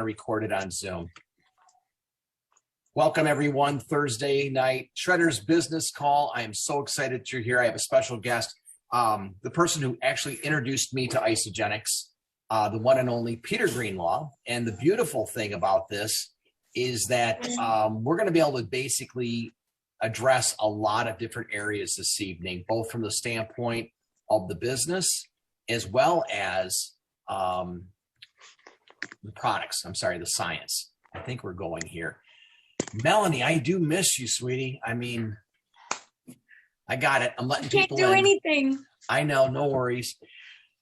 recorded on Zoom. Welcome everyone, Thursday night, Shredder's Business Call. I am so excited that you're here. I have a special guest, the person who actually introduced me to Isagenix, the one and only Peter Greenlaw. And the beautiful thing about this is that we're going to be able to basically address a lot of different areas this evening, both from the standpoint of the business as well as the products. The science. I think we're going here. Melanie, I do miss you, sweetie. I mean, I got it. I'm letting people in. Can't do anything. I know, no worries.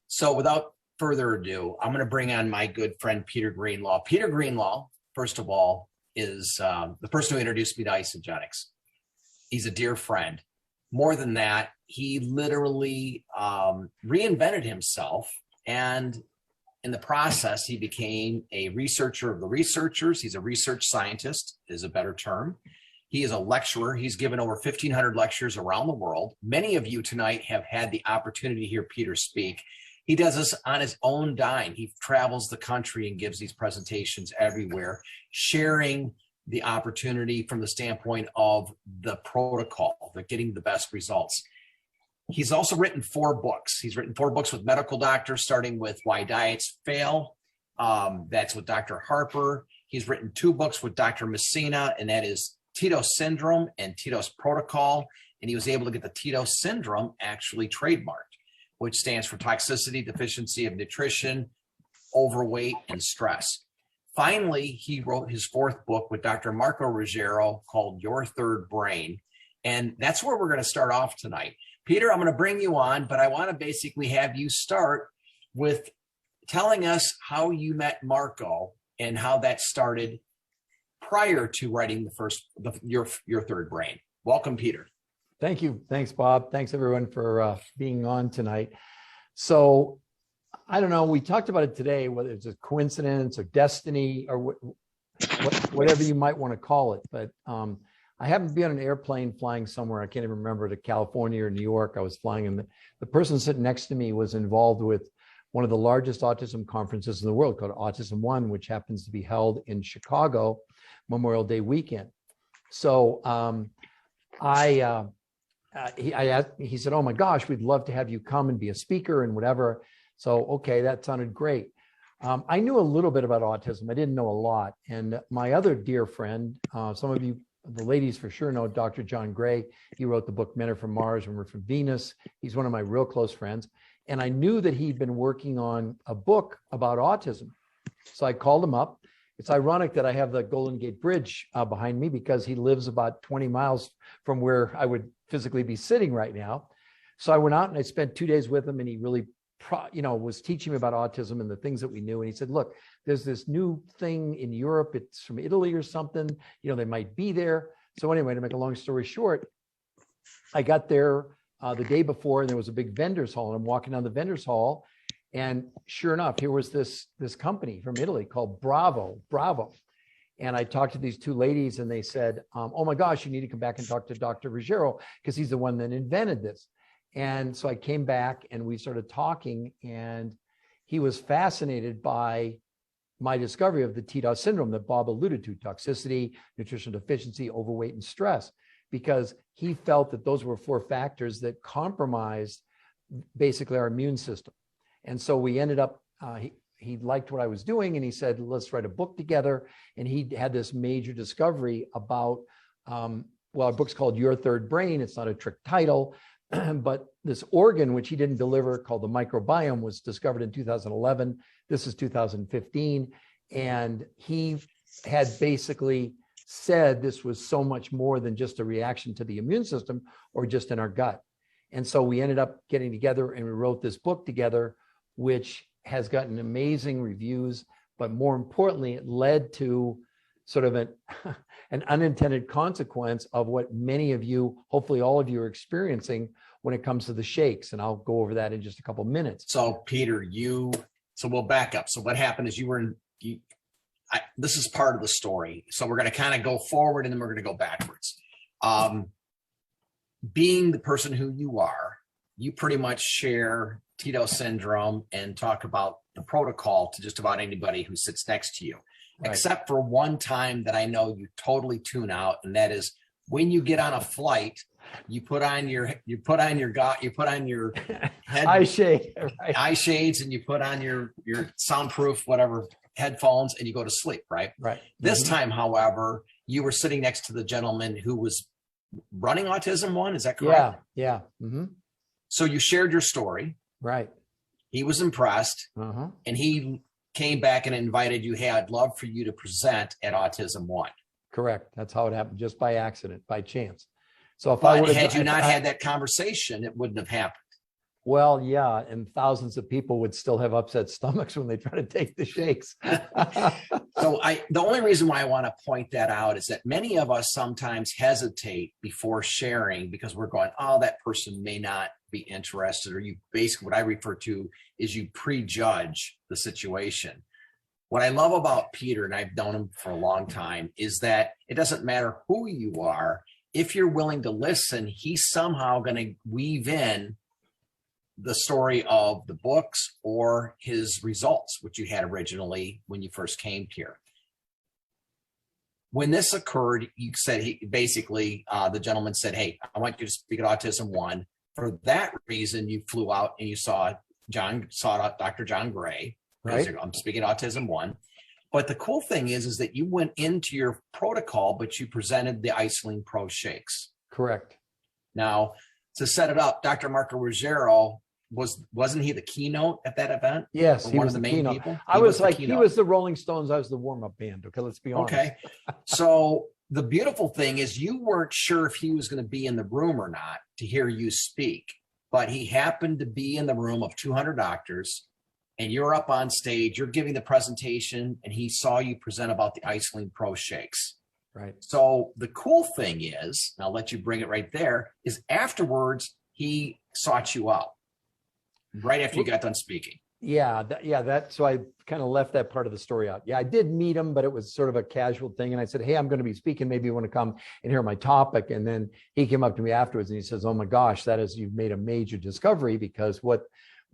So without further ado, I'm going to bring on my good friend, Peter Greenlaw. Peter Greenlaw, first of all, is the person who introduced me to Isagenix. He's a dear friend. More than that, he literally reinvented himself, and in the process, he became a researcher of the researchers. He's a research scientist, is a better term. He is a lecturer. He's given over 1,500 lectures around the world. Many of you tonight have had the opportunity to hear Peter speak. He does this on his own dime. He travels the country and gives these presentations everywhere, sharing the opportunity from the standpoint of the protocol, the getting the best results. He's also written 4 books. He's written 4 books with medical doctors, starting with Why Diets Fail. That's with Dr. Harper. He's written 2 books with Dr. Messina, and that is Tito's Syndrome and Tito's Protocol. And he was able to get the Tito's Syndrome actually trademarked, which stands for toxicity, deficiency of nutrition, overweight, and stress. Finally, he wrote his 4th book with Dr. Marco Ruggiero called Your Third Brain. And that's where we're going to start off tonight. Peter, I'm going to bring you on, but I want to basically have you start with telling us how you met Marco and how that started prior to writing your Third Brain. Welcome, Peter. Thank you. Thanks, Bob. Thanks, everyone, for being on tonight. So, I don't know, we talked about it today, whether it's a coincidence or destiny or whatever you might want to call it, but I happened to be on an airplane flying somewhere. I can't even remember, to California or New York. I was flying, and the person sitting next to me was involved with one of the largest autism conferences in the world called Autism One, which happens to be held in Chicago Memorial Day weekend. So he said, "Oh my gosh, we'd love to have you come and be a speaker and whatever." So, okay, that sounded great. I knew a little bit about autism. I didn't know a lot. And my other dear friend, some of you, the ladies for sure know Dr. John Gray. He wrote the book Men Are From Mars, Women Are From Venus. He's one of my real close friends. And I knew that he'd been working on a book about autism. So I called him up. It's ironic that I have the Golden Gate Bridge behind me, because he lives about 20 miles from where I would physically be sitting right now. So I went out and I spent 2 days with him, and he really was teaching me about autism and the things that we knew. And he said, "Look, there's this new thing in Europe. It's from Italy or something. They might be there." So anyway, to make a long story short, I got there the day before, and there was a big vendors hall. And I'm walking down the vendors hall, and sure enough, here was this company from Italy called Bravo. And I talked to these 2 ladies, and they said, "Oh my gosh, you need to come back and talk to Dr. Ruggiero, because he's the one that invented this." And so I came back, and we started talking, and he was fascinated by my discovery of the Tito's syndrome that Bob alluded to: toxicity, nutritional deficiency, overweight, and stress, because he felt that those were 4 factors that compromised basically our immune system. And so we ended up, he liked what I was doing, and he said, "Let's write a book together." And he had this major discovery about, our book's called Your Third Brain. It's not a trick title. But this organ, which he didn't deliver, called the microbiome, was discovered in 2011. This is 2015. And he had basically said this was so much more than just a reaction to the immune system or just in our gut. And so we ended up getting together, and we wrote this book together, which has gotten amazing reviews. But more importantly, it led to sort of an unintended consequence of what many of you, hopefully all of you, are experiencing when it comes to the shakes. And I'll go over that in just a couple of minutes. So Peter, so we'll back up. So what happened is this is part of the story. So we're going to kind of go forward, and then we're going to go backwards. Being the person who you are, you pretty much share Tito's syndrome and talk about the protocol to just about anybody who sits next to you. except for one time that I know you totally tune out, and that is when you get on a flight. You put on your head Eye shade, right? eye shades, and you put on your soundproof whatever headphones, and you go to sleep. Right. Right. This time, however, you were sitting next to the gentleman who was running Autism One. Is that correct? Yeah. Mm-hmm. So you shared your story. Right. He was impressed, and he came back and invited you. Hey, I'd love for you to present at Autism One. Correct. That's how it happened, just by accident, by chance. So if I would have, had you not had that conversation, it wouldn't have happened. Well, yeah, and thousands of people would still have upset stomachs when they try to take the shakes. So the only reason why I want to point that out is that many of us sometimes hesitate before sharing because we're going, oh, that person may not be interested, or you basically, what I refer to is you prejudge the situation. What I love about Peter, and I've known him for a long time, is that it doesn't matter who you are. If you're willing to listen, he's somehow going to weave in the story of the books or his results, which you had originally when you first came here. When this occurred, you said the gentleman said, hey, I want you to speak at Autism One. For that reason, you flew out and you saw Dr. John Gray. Right. I'm speaking at Autism One. But the cool thing is that you went into your protocol, but you presented the Isoline Pro shakes. Correct. Now, to set it up, Dr. Marco Ruggiero, wasn't he the keynote at that event? Yes, he was the main keynote. People? I was like, he was the Rolling Stones. I was the warm-up band. Okay, let's be honest. Okay. So the beautiful thing is you weren't sure if he was going to be in the room or not to hear you speak, but he happened to be in the room of 200 doctors. And you're up on stage, you're giving the presentation, and he saw you present about the Isoline Pro shakes. Right. So the cool thing is, and I'll let you bring it right there, is afterwards, he sought you out right after you got done speaking. Yeah. So I kind of left that part of the story out. Yeah, I did meet him, but it was sort of a casual thing. And I said, hey, I'm going to be speaking. Maybe you want to come and hear my topic. And then he came up to me afterwards and he says, oh my gosh, you've made a major discovery, because what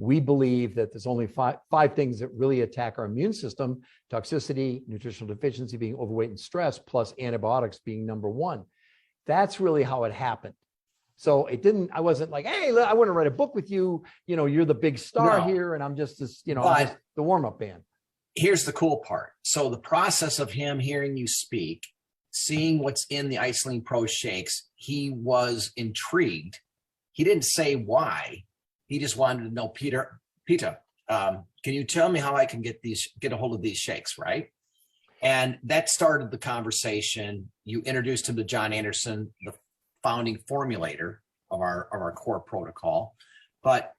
we believe that there's only five things that really attack our immune system: toxicity, nutritional deficiency, being overweight and stress, plus antibiotics being number one. That's really how it happened. So I wasn't like, hey, I want to write a book with you. You're the big star here. And I'm just this, I'm just the warm-up band. Here's the cool part. So the process of him hearing you speak, seeing what's in the Isoline Pro shakes, he was intrigued. He didn't say why. He just wanted to know, Peter, can you tell me how I can get a hold of these shakes, right? And that started the conversation. You introduced him to John Anderson, the founding formulator of our core protocol. But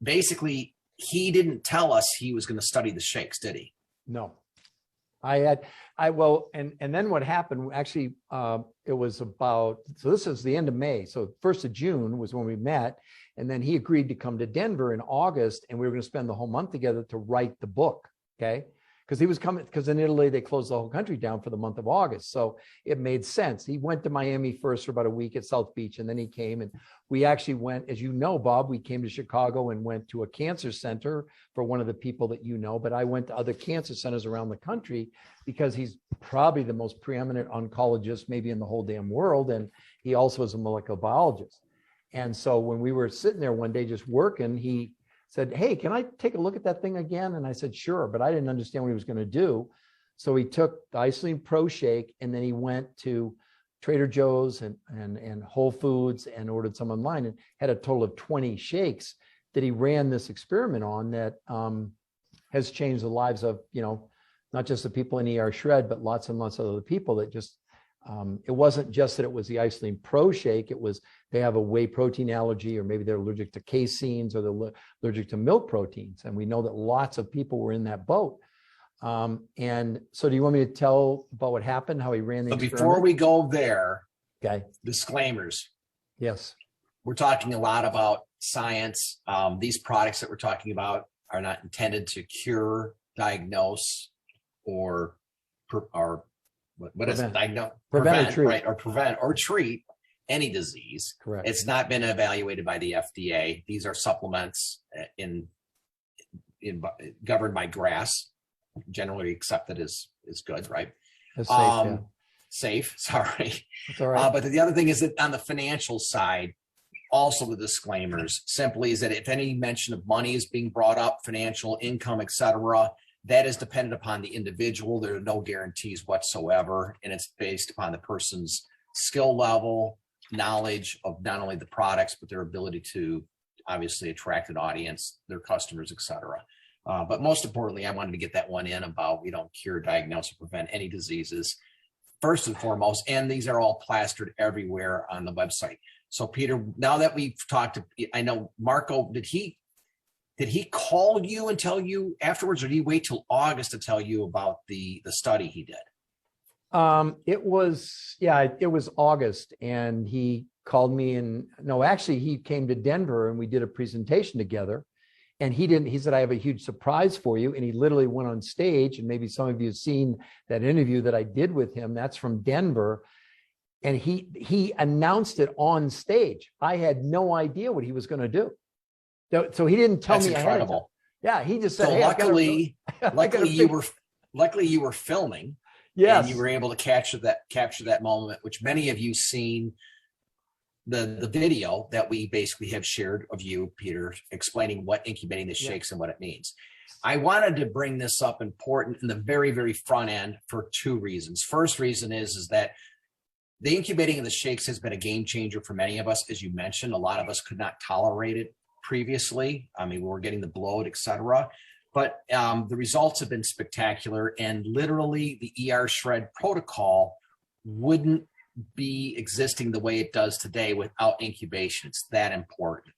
basically, he didn't tell us he was going to study the shakes, did he? No. And then what happened, actually, it was so this is the end of May. So 1st of June was when we met. And then he agreed to come to Denver in August, and we were going to spend the whole month together to write the book. Okay. Because he was coming, because in Italy, they closed the whole country down for the month of August. So it made sense. He went to Miami first for about a week at South Beach, and then he came, and we actually went, as you know, Bob, we came to Chicago and went to a cancer center for one of the people that you know, but I went to other cancer centers around the country because he's probably the most preeminent oncologist maybe in the whole damn world. And he also is a molecular biologist. And so when we were sitting there one day just working, he said, hey, can I take a look at that thing again? And I said, sure, but I didn't understand what he was going to do. So he took the Isoline Pro shake, and then he went to Trader Joe's and Whole Foods and ordered some online, and had a total of 20 shakes that he ran this experiment on that has changed the lives of, not just the people in ER Shred, but lots and lots of other people that just, it wasn't just that it was the Isoline Pro shake. It was, they have a whey protein allergy, or maybe they're allergic to caseins, or they're allergic to milk proteins. And we know that lots of people were in that boat. And so do you want me to tell about what happened, how he ran the experiment? Before we go there, okay. Disclaimers. Yes. We're talking a lot about science. These products that we're talking about are not intended to cure, diagnose, or what is it? Prevent or treat. Right, or prevent or treat any disease. Correct. It's not been evaluated by the FDA. These are supplements governed by GRAS, generally accepted as is good, right? That's safe, yeah. Safe, sorry. That's all right. But the other thing is that on the financial side, also the disclaimers simply is that if any mention of money is being brought up, financial income, etc., that is dependent upon the individual. There are no guarantees whatsoever, and it's based upon the person's skill level, knowledge of not only the products, but their ability to obviously attract an audience, their customers, etc. But most importantly, I wanted to get that one in about we don't cure, diagnose, or prevent any diseases, first and foremost, and these are all plastered everywhere on the website. So Peter, now that we've talked to, I know Marco, did he call you and tell you afterwards, or did he wait till August to tell you about the study he did? It was August, and he called me, and no, actually he came to Denver and we did a presentation together, and he said, I have a huge surprise for you. And he literally went on stage, and maybe some of you have seen that interview that I did with him. That's from Denver. And he announced it on stage. I had no idea what he was going to do. So he didn't tell me. That's incredible. Yeah, he just said, so hey, luckily you were filming. Yes. And you were able to capture that moment, which many of you seen the video that we basically have shared of you, Peter, explaining what incubating the shakes and what it means. I wanted to bring this up important in the very, very front end for two reasons. First reason is that the incubating of the shakes has been a game changer for many of us. As you mentioned, a lot of us could not tolerate it previously. I mean, we were getting the bloat, etc. But the results have been spectacular, and literally the ER shred protocol wouldn't be existing the way it does today without incubation. It's that important.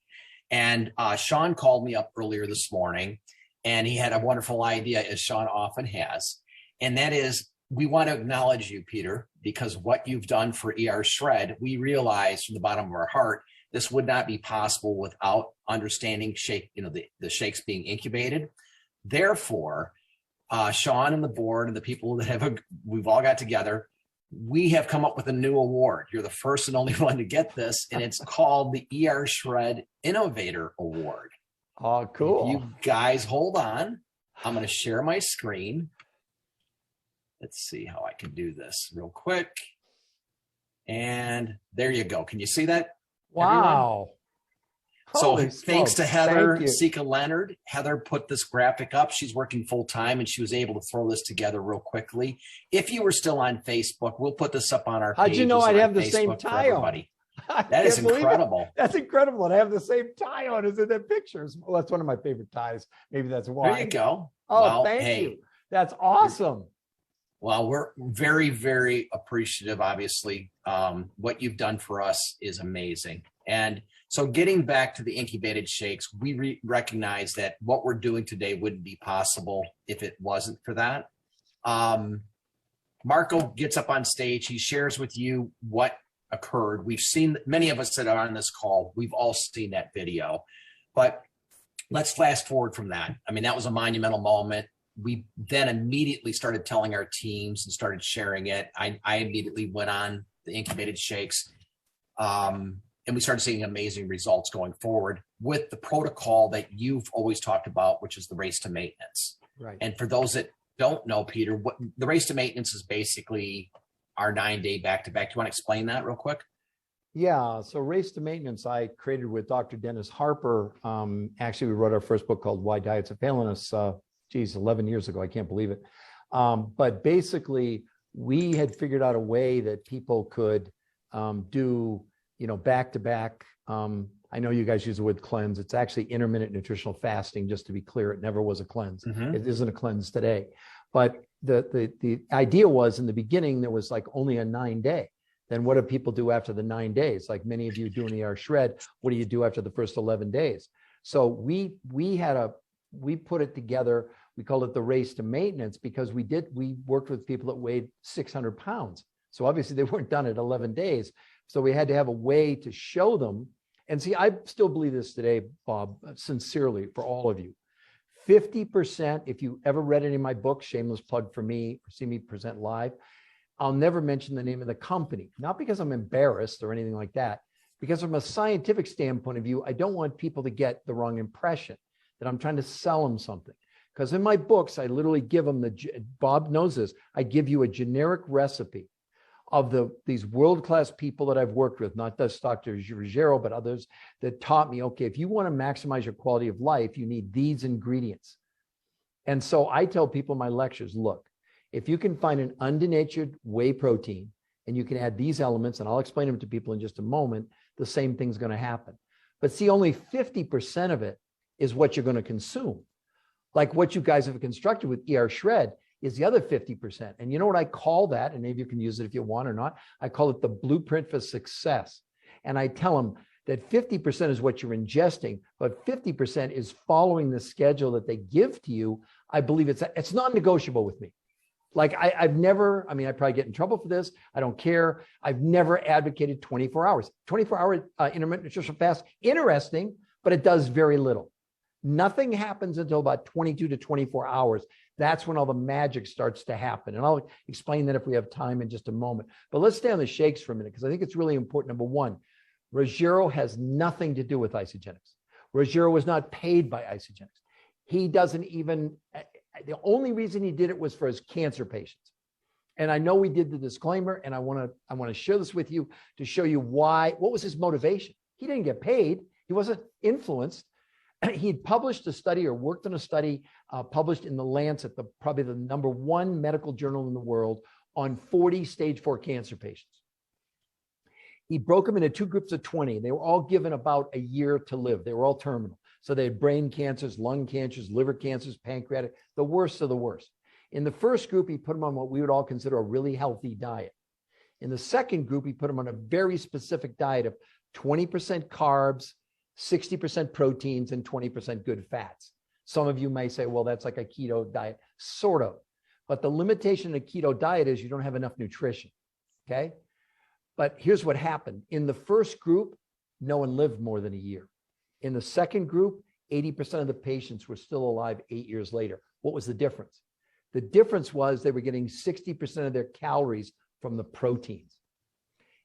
And Sean called me up earlier this morning, and he had a wonderful idea, as Sean often has. And that is, we want to acknowledge you, Peter, because what you've done for ER shred, we realize from the bottom of our heart, this would not be possible without understanding the shakes being incubated. Therefore, Sean and the board and the people that we've all got together, we have come up with a new award. You're the first and only one to get this, and it's called the ER Shred Innovator Award. Oh, cool. If you guys hold on, I'm going to share my screen. Let's see how I can do this real quick. And there you go. Can you see that? Wow. So thanks to Heather Sika Leonard. Heather put this graphic up. She's working full time, and she was able to throw this together real quickly. If you were still on Facebook, we'll put this up on our page. How'd you know I'd have the same tie on? That is incredible. That's incredible. And I have the same tie on as in the pictures. Well, that's one of my favorite ties. Maybe that's why. There you go. Oh, well, thank you. That's awesome. Well, we're very, very appreciative. Obviously, what you've done for us is amazing. And so getting back to the incubated shakes, we recognize that what we're doing today wouldn't be possible if it wasn't for that. Marco gets up on stage. He shares with you what occurred. We've seen, many of us that are on this call, we've all seen that video. But let's fast forward from that. I mean, that was a monumental moment. We then immediately started telling our teams and started sharing it. I immediately went on the incubated shakes. And we started seeing amazing results going forward with the protocol that you've always talked about, which is the race to maintenance. Right. And for those that don't know, Peter, what the race to maintenance is basically our 9-day back-to-back. Do you want to explain that real quick? Yeah. So race to maintenance, I created with Dr. Dennis Harper. Actually, we wrote our first book called Why Diets Are Failing Us. 11 years ago. I can't believe it. But basically, we had figured out a way that people could do back to back. I know you guys use the word cleanse. It's actually intermittent nutritional fasting, just to be clear. It never was a cleanse. Mm-hmm. It isn't a cleanse today. But the idea was, in the beginning, there was like only a 9-day. Then what do people do after the 9 days? Like many of you do in ER Shred, what do you do after the first 11 days? So we put it together. We called it the race to maintenance because we worked with people that weighed 600 pounds. So obviously they weren't done at 11 days. So we had to have a way to show them. And see, I still believe this today, Bob, sincerely for all of you. 50%, if you ever read any of my books, shameless plug for me, or see me present live, I'll never mention the name of the company, not because I'm embarrassed or anything like that, because from a scientific standpoint of view, I don't want people to get the wrong impression that I'm trying to sell them something. Because in my books, I literally give them Bob knows this, I give you a generic recipe of these world-class people that I've worked with, not just Dr. Ruggiero, but others that taught me, okay, if you want to maximize your quality of life, you need these ingredients. And so I tell people in my lectures, look, if you can find an undenatured whey protein and you can add these elements, and I'll explain them to people in just a moment, the same thing's going to happen. But see, only 50% of it is what you're going to consume. Like what you guys have constructed with ER Shred is the other 50%. And you know what I call that? And maybe you can use it if you want or not. I call it the blueprint for success. And I tell them that 50% is what you're ingesting, but 50% is following the schedule that they give to you. I believe it's non-negotiable with me. Like I've never, I mean, I probably get in trouble for this. I don't care. I've never advocated 24 hours. 24-hour intermittent nutritional fast, interesting, but it does very little. Nothing happens until about 22 to 24 hours. That's when all the magic starts to happen. And I'll explain that if we have time in just a moment. But let's stay on the shakes for a minute, because I think it's really important. Number one, Ruggiero has nothing to do with Isagenix. Ruggiero was not paid by Isagenix. He doesn't even, the only reason he did it was for his cancer patients. And I know we did the disclaimer, and I want to share this with you to show you why, what was his motivation? He didn't get paid. He wasn't influenced. He'd published a study or worked on a study published in the Lancet, probably the #1 medical journal in the world, on 40 stage 4 cancer patients. He broke them into 2 groups of 20. They were all given about a year to live. They were all terminal. So they had brain cancers, lung cancers, liver cancers, pancreatic, the worst of the worst. In the first group, he put them on what we would all consider a really healthy diet. In the second group, he put them on a very specific diet of 20% carbs, 60% proteins, and 20% good fats. Some of you may say, well, that's like a keto diet, sort of. But the limitation of a keto diet is you don't have enough nutrition, okay? But here's what happened. In the first group, no one lived more than a year. In the second group, 80% of the patients were still alive 8 years later. What was the difference? The difference was they were getting 60% of their calories from the proteins.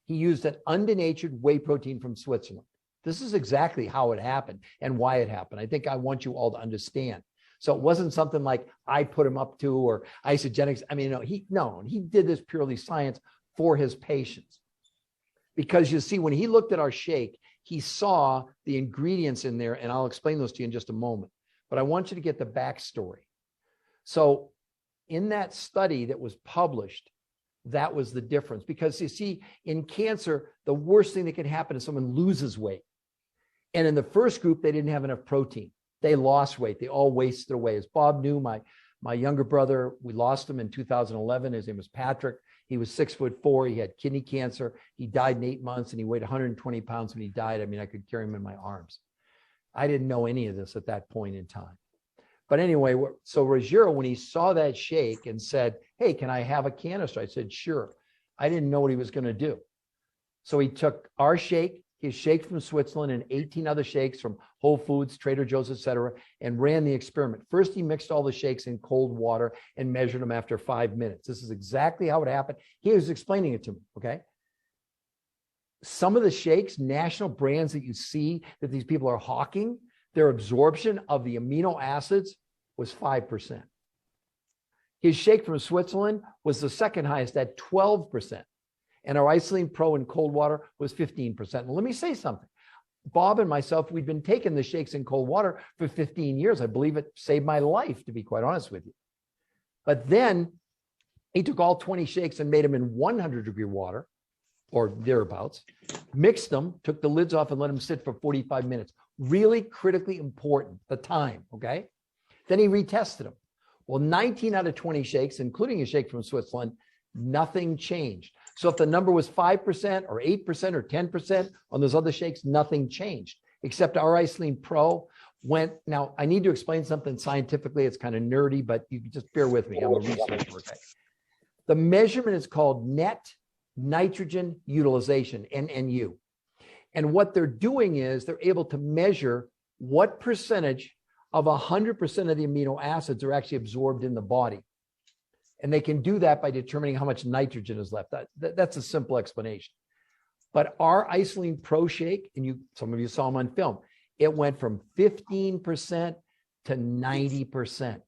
He used an undenatured whey protein from Switzerland. This is exactly how it happened and why it happened. I think I want you all to understand. So it wasn't something like I put him up to or Isagenix. I mean, he did this purely science for his patients. Because you see, when he looked at our shake, he saw the ingredients in there, and I'll explain those to you in just a moment. But I want you to get the backstory. So in that study that was published, that was the difference. Because you see, in cancer, the worst thing that can happen is someone loses weight. And in the first group, they didn't have enough protein. They lost weight. They all wasted away. As Bob knew, my younger brother, we lost him in 2011. His name was Patrick. He was 6'4". He had kidney cancer. He died in 8 months, and he weighed 120 pounds when he died. I mean, I could carry him in my arms. I didn't know any of this at that point in time. But anyway, so Ruggiero, when he saw that shake and said, hey, can I have a canister? I said, sure. I didn't know what he was going to do. So he took our shake, his shake from Switzerland, and 18 other shakes from Whole Foods, Trader Joe's, et cetera, and ran the experiment. First, he mixed all the shakes in cold water and measured them after 5 minutes. This is exactly how it happened. He was explaining it to me, okay? Some of the shakes, national brands that you see that these people are hawking, their absorption of the amino acids was 5%. His shake from Switzerland was the second highest at 12%. And our Isolene Pro in cold water was 15%. Well, let me say something. Bob and myself, we've been taking the shakes in cold water for 15 years. I believe it saved my life, to be quite honest with you. But then he took all 20 shakes and made them in 100-degree water, or thereabouts, mixed them, took the lids off, and let them sit for 45 minutes. Really critically important, the time, okay? Then he retested them. Well, 19 out of 20 shakes, including a shake from Switzerland, nothing changed. So if the number was 5% or 8% or 10% on those other shakes, nothing changed, except our Isolene Pro went. Now, I need to explain something scientifically. It's kind of nerdy, but you can just bear with me. I'm a researcher, okay? The measurement is called net nitrogen utilization, NNU. And what they're doing is they're able to measure what percentage of 100% of the amino acids are actually absorbed in the body. And they can do that by determining how much nitrogen is left. That's a simple explanation. But our Isolene Pro shake, and some of you saw them on film, it went from 15% to 90%.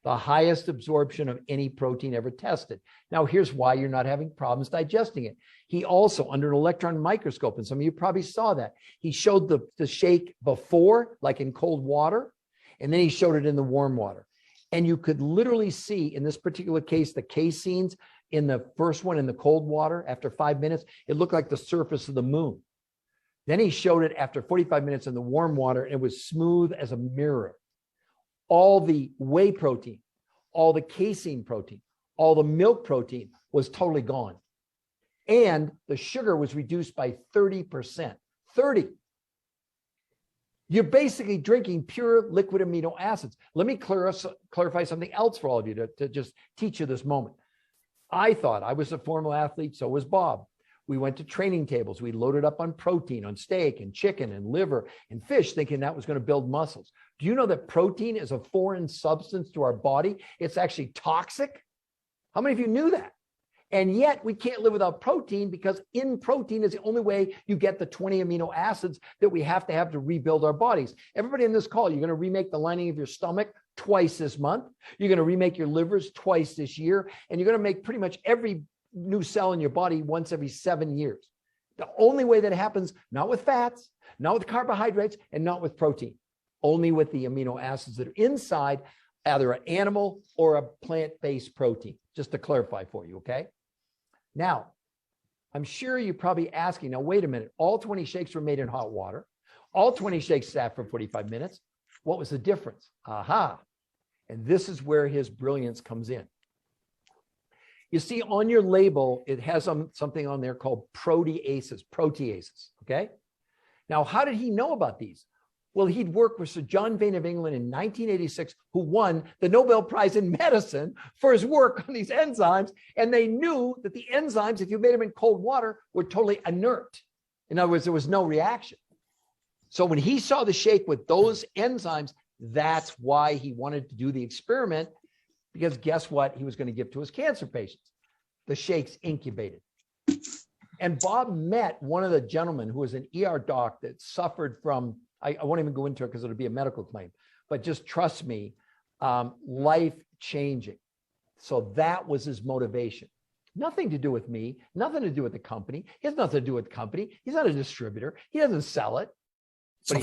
the highest absorption of any protein ever tested. Now, here's why you're not having problems digesting it. He also, under an electron microscope, and some of you probably saw that, he showed the shake before, like in cold water, and then he showed it in the warm water. And you could literally see, in this particular case, the caseins in the first one in the cold water, after 5 minutes, it looked like the surface of the moon. Then he showed it after 45 minutes in the warm water, and it was smooth as a mirror. All the whey protein, all the casein protein, all the milk protein was totally gone. And the sugar was reduced by 30%. 30. You're basically drinking pure liquid amino acids. Let me clarify something else for all of you to just teach you this moment. I thought, I was a former athlete, so was Bob. We went to training tables. We loaded up on protein, on steak and chicken and liver and fish, thinking that was going to build muscles. Do you know that protein is a foreign substance to our body? It's actually toxic. How many of you knew that? And yet we can't live without protein, because in protein is the only way you get the 20 amino acids that we have to rebuild our bodies. Everybody in this call, you're going to remake the lining of your stomach twice this month. You're going to remake your livers twice this year. And you're going to make pretty much every new cell in your body once every 7 years. The only way that happens, not with fats, not with carbohydrates, and not with protein, only with the amino acids that are inside either an animal or a plant-based protein, just to clarify for you, okay? Now, I'm sure you're probably asking, now, wait a minute, all 20 shakes were made in hot water. All 20 shakes sat for 45 minutes. What was the difference? Aha. And this is where his brilliance comes in. You see on your label, it has something on there called proteases, okay? Now, how did he know about these? Well, he'd worked with Sir John Vane of England in 1986, who won the Nobel Prize in medicine for his work on these enzymes. And they knew that the enzymes, if you made them in cold water, were totally inert. In other words, there was no reaction. So when he saw the shake with those enzymes, that's why he wanted to do the experiment. Because guess what he was going to give to his cancer patients? The shakes incubated. And Bob met one of the gentlemen who was an ER doc that suffered from, I won't even go into it because it'll be a medical claim, but just trust me, life-changing. So that was his motivation. Nothing to do with me, nothing to do with the company. He has nothing to do with the company. He's not a distributor. He doesn't sell it, but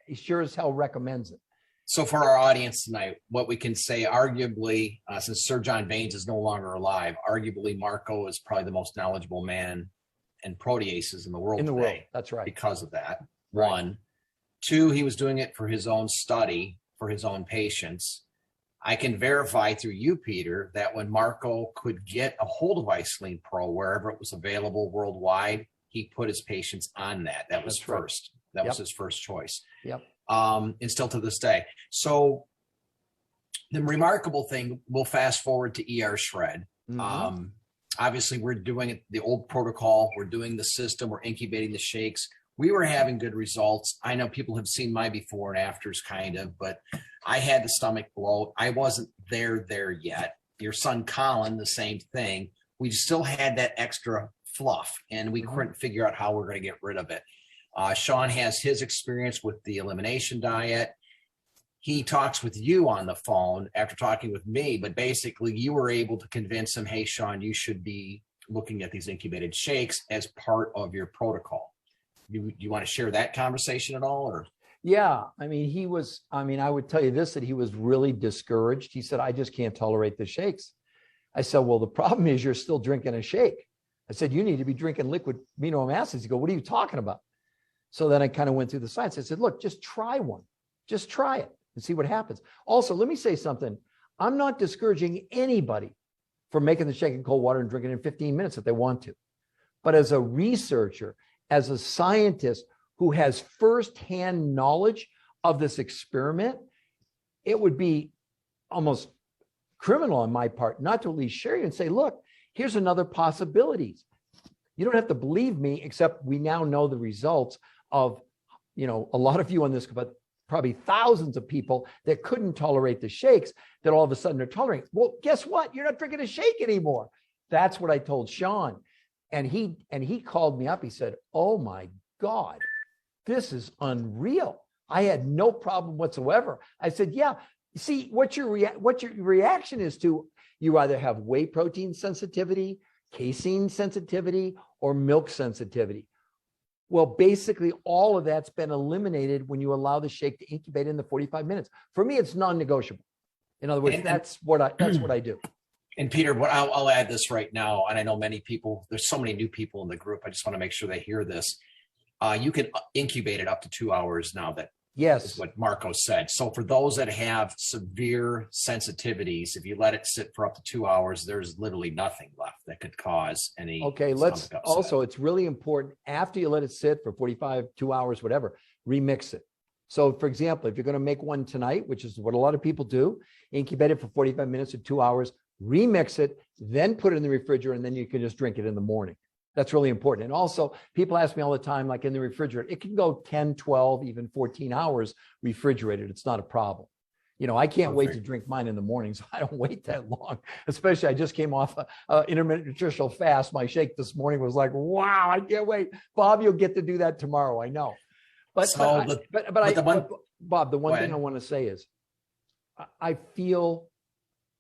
he sure as hell recommends it. So for our audience tonight, what we can say, arguably, since Sir John Baines is no longer alive, arguably Marco is probably the most knowledgeable man in proteases in the world today. That's right. Because of that, one. Two, he was doing it for his own study, for his own patients. I can verify through you, Peter, that when Marco could get a hold of Isolene Pro, wherever it was available worldwide, he put his patients on that. That was first. That was his first choice. Yep. And still to this day. So the remarkable thing, we'll fast forward to ER Shred. Mm-hmm. Obviously, we're doing it the old protocol. We're doing the system. We're incubating the shakes. We were having good results. I know people have seen my before and afters kind of, but I had the stomach bloat. I wasn't there yet. Your son, Colin, the same thing. We still had that extra fluff, and we couldn't figure out how we're going to get rid of it. Sean has his experience with the elimination diet. He talks with you on the phone after talking with me, but basically you were able to convince him, hey, Sean, you should be looking at these incubated shakes as part of your protocol. You want to share that conversation at all? Or? Yeah, I mean, I would tell you this, that he was really discouraged. He said, I just can't tolerate the shakes. I said, well, the problem is you're still drinking a shake. I said, you need to be drinking liquid amino acids. He goes, what are you talking about? So then I kind of went through the science. I said, look, just try one. Just try it and see what happens. Also, let me say something. I'm not discouraging anybody from making the shake in cold water and drinking it in 15 minutes if they want to. But as a researcher, as a scientist who has firsthand knowledge of this experiment, it would be almost criminal on my part not to at least share you and say, look, here's another possibilities. You don't have to believe me, except we now know the results of, a lot of you on this, but probably thousands of people that couldn't tolerate the shakes that all of a sudden are tolerating. Well, guess what? You're not drinking a shake anymore. That's what I told Sean. And he called me up. He said, oh my God, this is unreal. I had no problem whatsoever. I said, yeah, see what your reaction is to. You either have whey protein sensitivity, casein sensitivity, or milk sensitivity. Well, basically all of that's been eliminated when you allow the shake to incubate in the 45 minutes. For me, it's non-negotiable. In other words, that's what I do. And Peter, what I'll add this right now, and I know many people, there's so many new people in the group. I just want to make sure they hear this. You can incubate it up to 2 hours now. That is what Marco said. So for those that have severe sensitivities, if you let it sit for up to 2 hours, there's literally nothing left that could cause any. Okay, let's also, it's really important after you let it sit for 45, 2 hours, whatever, remix it. So for example, if you're going to make one tonight, which is what a lot of people do, incubate it for 45 minutes or 2 hours, remix it, then put it in the refrigerator, and then you can just drink it in the morning. That's really important. And also, people ask me all the time, like in the refrigerator, it can go 10, 12, even 14 hours refrigerated. It's not a problem. You know, I can't wait to drink mine in the morning, so I don't wait that long. Especially, I just came off a intermittent nutritional fast. My shake this morning was like, wow, I can't wait. Bob, you'll get to do that tomorrow. I know. But Bob, the one thing I want to say is, I feel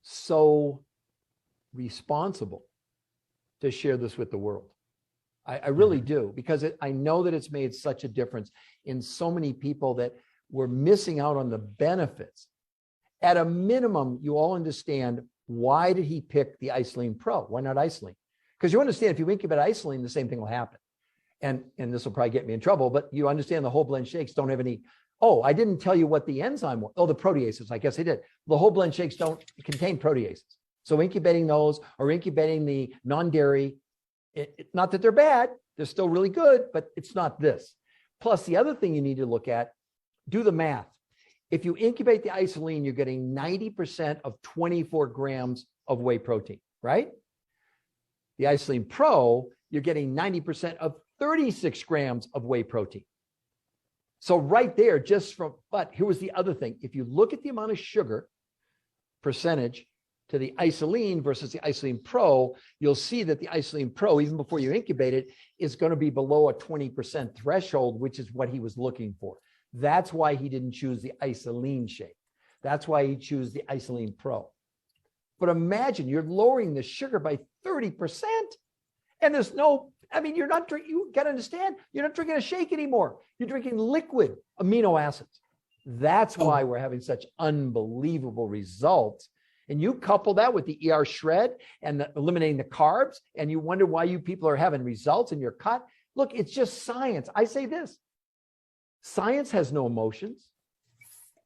so responsible to share this with the world. I really do, because I know that it's made such a difference in so many people that were missing out on the benefits. At a minimum, you all understand, why did he pick the Isoline Pro? Why not Isoline? Because you understand, if you incubate Isoline, the same thing will happen. And this will probably get me in trouble, but you understand the whole blend shakes don't have any. Oh, I didn't tell you what the enzyme was. Oh, the proteases. I guess I did. The whole blend shakes don't contain proteases. So incubating those, or incubating the non-dairy, not that they're bad, they're still really good, but it's not this. Plus, the other thing you need to look at, do the math. If you incubate the Isoline, you're getting 90% of 24 grams of whey protein, right? The Isoline Pro, you're getting 90% of 36 grams of whey protein. So right there, but here was the other thing. If you look at the amount of sugar percentage to the Isoline versus the Isoline Pro, you'll see that the Isoline Pro, even before you incubate it, is going to be below a 20% threshold, which is what he was looking for. That's why he didn't choose the Isoline shake. That's why he chose the Isoline Pro. But imagine you're lowering the sugar by 30%, and there's no, you're not drinking, you got to understand, you're not drinking a shake anymore. You're drinking liquid amino acids. That's why we're having such unbelievable results. And you couple that with the ER shred and eliminating the carbs, and you wonder why you people are having results in your cut. Look, it's just science. I say this, science has no emotions.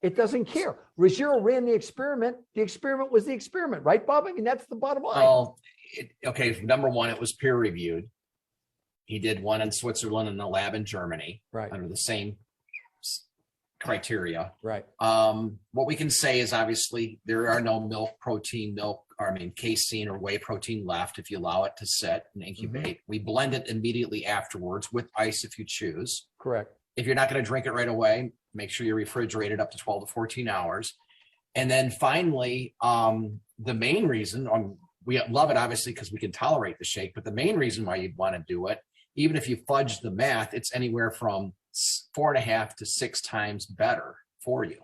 It doesn't care. Ruggiero ran the experiment. The experiment was the experiment, right, Bob? That's the bottom line. Well, okay, number one, it was peer reviewed. He did one in Switzerland and a lab in Germany, right, under the same criteria. Right. What we can say is, obviously, there are no casein or whey protein left if you allow it to sit and incubate. Mm-hmm. We blend it immediately afterwards with ice if you choose. Correct. If you're not going to drink it right away, make sure you refrigerate it up to 12 to 14 hours. And then finally, the main reason, we love it obviously because we can tolerate the shake, but the main reason why you'd want to do it, even if you fudge the math, it's anywhere from 4.5 to 6 times better for you,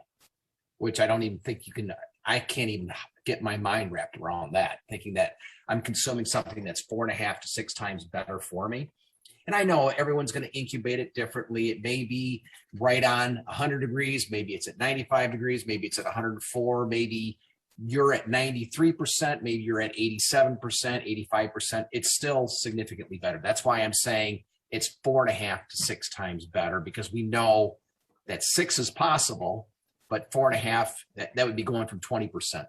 which I don't even think you can. I can't even get my mind wrapped around that, thinking that I'm consuming something that's 4.5 to 6 times better for me. And I know everyone's going to incubate it differently. It may be right on 100 degrees. Maybe it's at 95 degrees. Maybe it's at 104. Maybe you're at 93%. Maybe you're at 87%, 85%. It's still significantly better. That's why I'm saying it's 4.5 to 6 times better, because we know that 6 is possible, but 4.5, that would be going from 20%.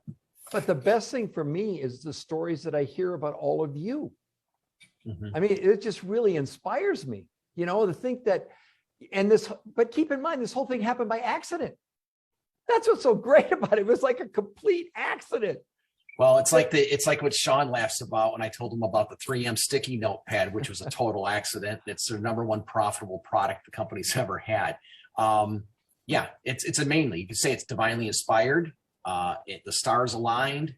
But the best thing for me is the stories that I hear about all of you. Mm-hmm. It just really inspires me, to think that, but keep in mind, this whole thing happened by accident. That's what's so great about it. It was like a complete accident. Well, it's like what Sean laughs about when I told him about the 3M sticky notepad, which was a total accident. It's their number one profitable product the company's ever had. It's mainly, you could say it's divinely inspired. The stars aligned.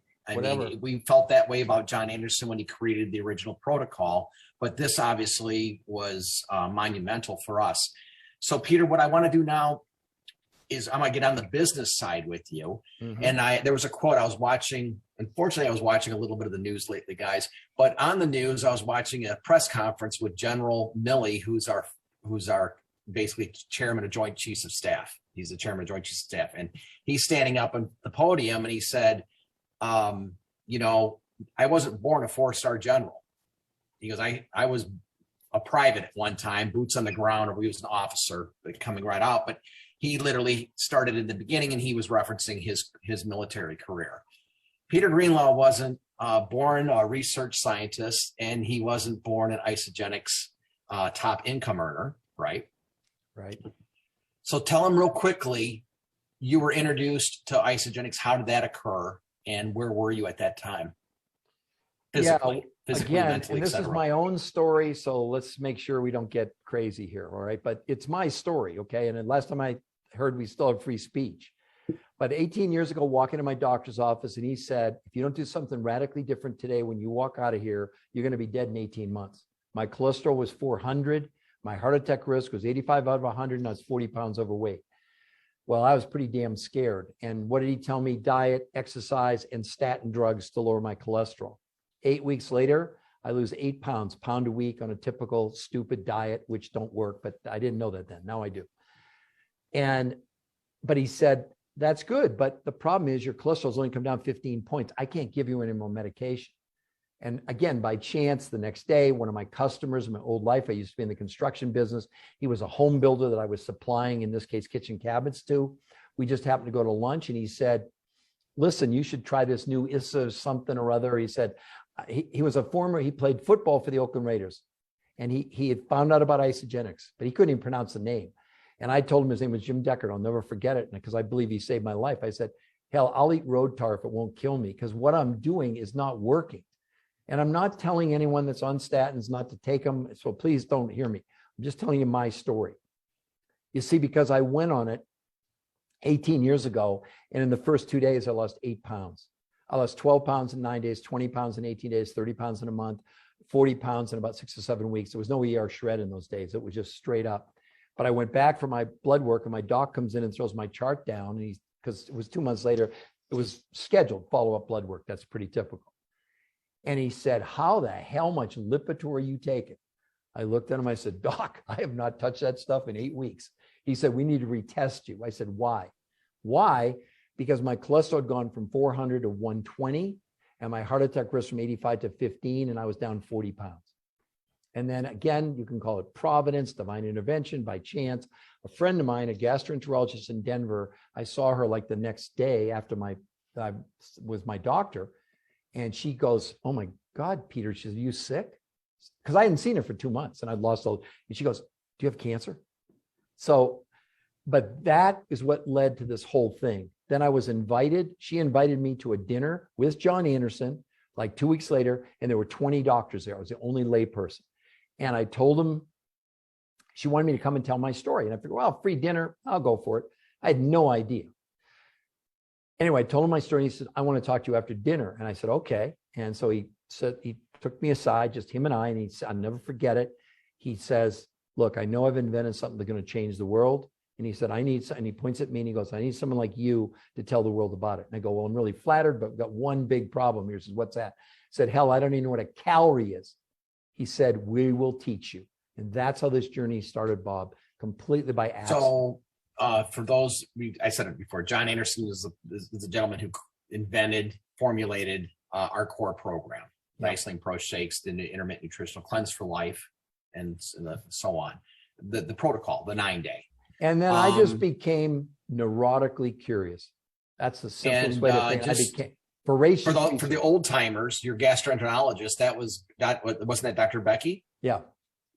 We felt that way about John Anderson when he created the original protocol, but this obviously was monumental for us. So Peter, what I want to do now, is I'm gonna get on the business side with you. Mhm. And there was a quote I was watching. Unfortunately, I was watching a little bit of the news lately, guys. But on the news, I was watching a press conference with General Milley, who's our basically chairman of Joint Chiefs of Staff. He's the chairman of Joint Chiefs of Staff, and he's standing up on the podium, and he said, "You know, I wasn't born a 4-star general." He goes, "I was a private at one time, boots on the ground, or he was an officer, but coming right out." But he literally started in the beginning, and he was referencing his military career. Peter Greenlaw wasn't born a research scientist, and he wasn't born an Isagenix top income earner, right? Right. So tell him real quickly, you were introduced to Isagenix. How did that occur, and where were you at that time? Physically, Again, mentally, and this is etc. my own story, so let's make sure we don't get crazy here, all right? But it's my story, okay? And the last time I heard, we still have free speech. But 18 years ago, walking to my doctor's office, and he said, if you don't do something radically different today, when you walk out of here, you're going to be dead in 18 months. My cholesterol was 400. My heart attack risk was 85 out of 100, and I was 40 pounds overweight. Well, I was pretty damn scared. And what did he tell me? Diet, exercise, and statin drugs to lower my cholesterol. 8 weeks later, I lose 8 pounds, pound a week on a typical stupid diet, which don't work, but I didn't know that then. Now I do. But he said, that's good. But the problem is your cholesterol's only come down 15 points. I can't give you any more medication. And again, by chance, the next day, one of my customers in my old life, I used to be in the construction business. He was a home builder that I was supplying, in this case, kitchen cabinets to. We just happened to go to lunch, and he said, listen, you should try this new Issa something or other. He said, he was he played football for the Oakland Raiders. And he had found out about Isagenix, but he couldn't even pronounce the name. And I told him his name was Jim Deckard. I'll never forget it, because I believe he saved my life. I said, hell, I'll eat road tar if it won't kill me, because what I'm doing is not working. And I'm not telling anyone that's on statins not to take them. So please don't hear me. I'm just telling you my story. You see, because I went on it 18 years ago, and in the first 2 days, I lost 8 pounds. I lost 12 pounds in 9 days, 20 pounds in 18 days, 30 pounds in a month, 40 pounds in about 6 or 7 weeks. There was no ER shred in those days. It was just straight up. But I went back for my blood work, and my doc comes in and throws my chart down. And because it was 2 months later, it was scheduled follow-up blood work. That's pretty typical. And he said, how the hell much Lipitor are you taking? I looked at him. I said, doc, I have not touched that stuff in 8 weeks. He said, we need to retest you. I said, why? Why? Because my cholesterol had gone from 400 to 120, and my heart attack risk from 85 to 15, and I was down 40 pounds. And then again, you can call it providence, divine intervention, by chance. A friend of mine, a gastroenterologist in Denver, I saw her like the next day after I was my doctor. And she goes, oh my God, Peter, she says, are you sick? Because I hadn't seen her for 2 months, and I'd lost all. And she goes, do you have cancer? So, but that is what led to this whole thing. Then I was invited. She invited me to a dinner with John Anderson, like 2 weeks later, and there were 20 doctors there. I was the only lay person. And I told him, she wanted me to come and tell my story. And I figured, well, free dinner, I'll go for it. I had no idea. Anyway, I told him my story. And he said, I want to talk to you after dinner. And I said, okay. And so he said, he took me aside, just him and I, and he said, I'll never forget it. He says, look, I know I've invented something that's going to change the world. And he said, and he points at me and he goes, I need someone like you to tell the world about it. And I go, well, I'm really flattered, but I've got one big problem here. He says, what's that? I said, hell, I don't even know what a calorie is. He said, we will teach you. And that's how this journey started, Bob, completely by accident. So for those, I said it before, John Anderson is the gentleman who invented, formulated our core program, Iceland Pro Shakes, the intermittent nutritional cleanse for life, and so on. The protocol, the 9-day. And then I just became neurotically curious. That's the simplest way to think. I became voracious. For the old timers, your gastroenterologist, wasn't that Dr. Becky? Yeah.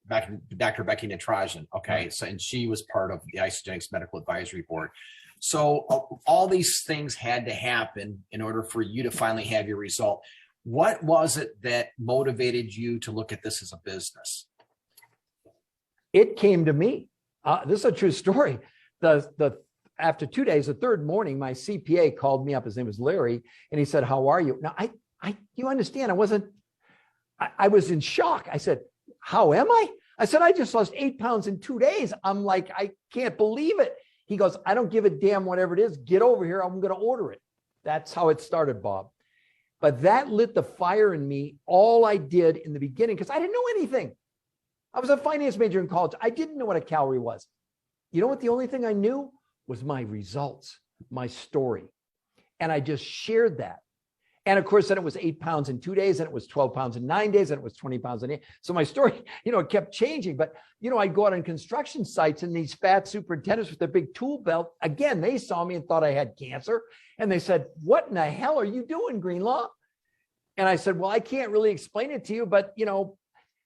Dr. Becky Nitrajan. Okay. Right. So, and she was part of the Isagenix Medical Advisory Board. So all these things had to happen in order for you to finally have your result. What was it that motivated you to look at this as a business? It came to me. This is a true story. After 2 days, the third morning, my CPA called me up. His name was Larry, and he said, "How are you?" Now, you understand? I was in shock. I said, "How am I?" I said, "I just lost 8 pounds in 2 days." I'm like, I can't believe it. He goes, I don't give a damn whatever it is. Get over here. I'm going to order it. That's how it started, Bob. But that lit the fire in me. All I did in the beginning, because I didn't know anything. I was a finance major in college. I didn't know what a calorie was. You know what? The only thing I knew was my results, my story. And I just shared that. And of course, then it was 8 pounds in 2 days, and it was 12 pounds in 9 days, and it was 20 pounds in 8. So my story, it kept changing. But, I'd go out on construction sites, and these fat superintendents with their big tool belt, again, they saw me and thought I had cancer. And they said, what in the hell are you doing, Greenlaw? And I said, well, I can't really explain it to you, but,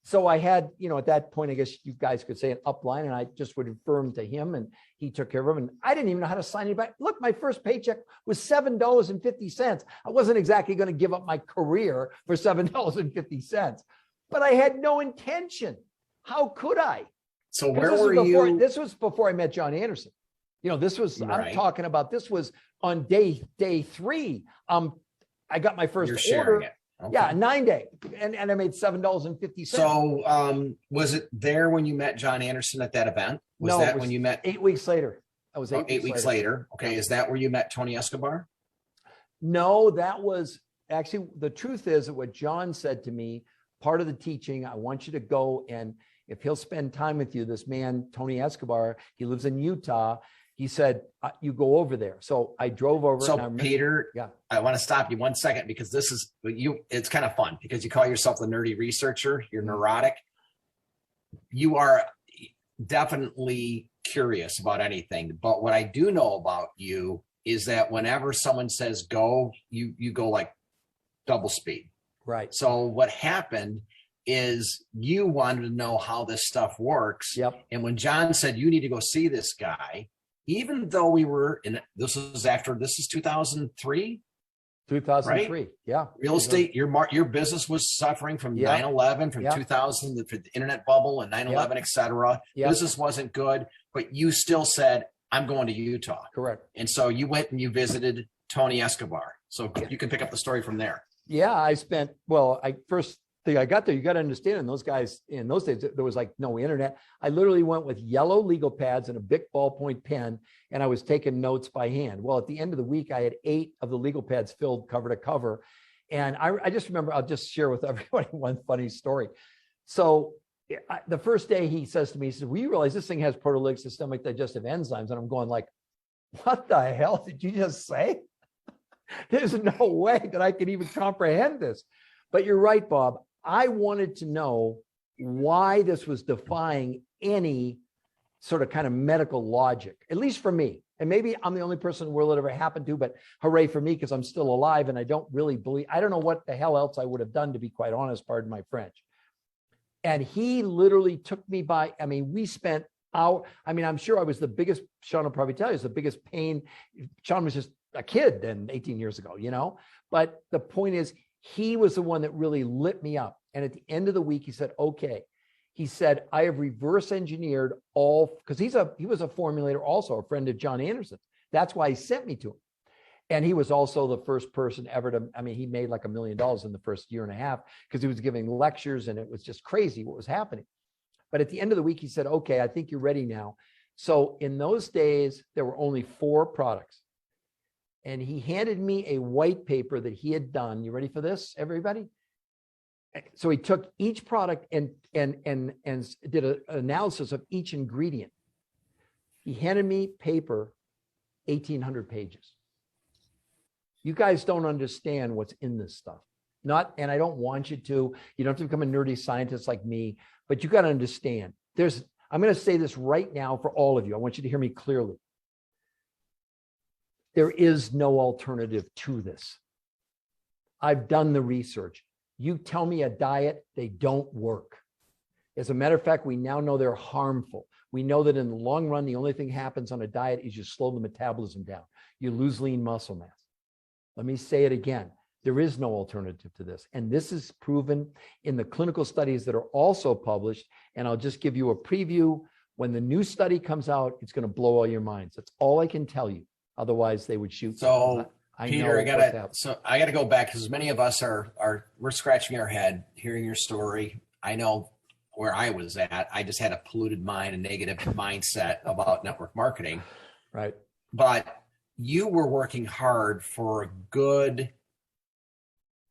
so I had, at that point, I guess you guys could say an upline, and I just would refer him to him, and he took care of him. And I didn't even know how to sign it back. Look, my first paycheck was $7.50. I wasn't exactly going to give up my career for $7.50, but I had no intention. How could I? So where were you? This was before I met John Anderson. This was, right. I'm talking about, this was on day 3. I got my first You're sharing order. it. Okay. Yeah, 9 day. And I made $7.50. So was it there when you met John Anderson at that event? Was that when you met? 8 weeks later. That was 8 weeks later. Okay. Is that where you met Tony Escobar? No, that was actually, the truth is that what John said to me, part of the teaching, I want you to go, and if he'll spend time with you, this man, Tony Escobar, he lives in Utah. He said, you go over there. So I drove over. So Peter, yeah, I want to stop you 1 second, because it's kind of fun, because you call yourself the nerdy researcher. You're neurotic. You are definitely curious about anything. But what I do know about you is that whenever someone says go, you go like double speed. Right. So what happened is you wanted to know how this stuff works. Yep. And when John said, you need to go see this guy, even though we were in, this is 2003. 2003. Right? Yeah. Real estate, your business was suffering from 9/11, from 2000, the internet bubble and 9/11, et cetera. Business wasn't good, but you still said, I'm going to Utah. Correct. And so you went and you visited Tony Escobar. So you can pick up the story from there. Yeah, first thing I got there, you got to understand, in those guys, in those days, there was like no internet. I literally went with yellow legal pads and a big ballpoint pen, and I was taking notes by hand. Well, at the end of the week, I had 8 of the legal pads filled cover to cover. And I just remember, I'll just share with everybody one funny story. So the first day he says to me, he says, well, you realize this thing has proteolytic systemic digestive enzymes. And I'm going like, what the hell did you just say? There's no way that I could even comprehend this. But you're right, Bob. I wanted to know why this was defying any sort of kind of medical logic, at least for me. And maybe I'm the only person in the world that ever happened to, but hooray for me, because I'm still alive, and I don't know what the hell else I would have done, to be quite honest, pardon my French. And he literally took me by, we spent I'm sure I was the biggest, Sean will probably tell you, the biggest pain. Sean was just a kid then 18 years ago, but the point is, he was the one that really lit me up. And at the end of the week, he said, okay. He said, I have reverse engineered all, because he was a formulator, also a friend of John Anderson. That's why he sent me to him. And he was also the first person ever to, he made like $1 million in the first year and a half, because he was giving lectures, and it was just crazy what was happening. But at the end of the week, he said, okay, I think you're ready now. So in those days, there were only 4 products. And he handed me a white paper that he had done. You ready for this, everybody? So he took each product and did an analysis of each ingredient. He handed me paper, 1,800 pages. You guys don't understand what's in this stuff. And I don't want you to. You don't have to become a nerdy scientist like me, but you got to understand. I'm going to say this right now for all of you. I want you to hear me clearly. There is no alternative to this. I've done the research. You tell me a diet, they don't work. As a matter of fact, we now know they're harmful. We know that in the long run, the only thing happens on a diet is you slow the metabolism down. You lose lean muscle mass. Let me say it again. There is no alternative to this. And this is proven in the clinical studies that are also published. And I'll just give you a preview. When the new study comes out, it's going to blow all your minds. That's all I can tell you. Otherwise, they would shoot. So, Peter, I gotta go back, because many of us we're scratching our head hearing your story. I know where I was at. I just had a polluted mind, a negative mindset about network marketing. Right. But you were working hard for a good,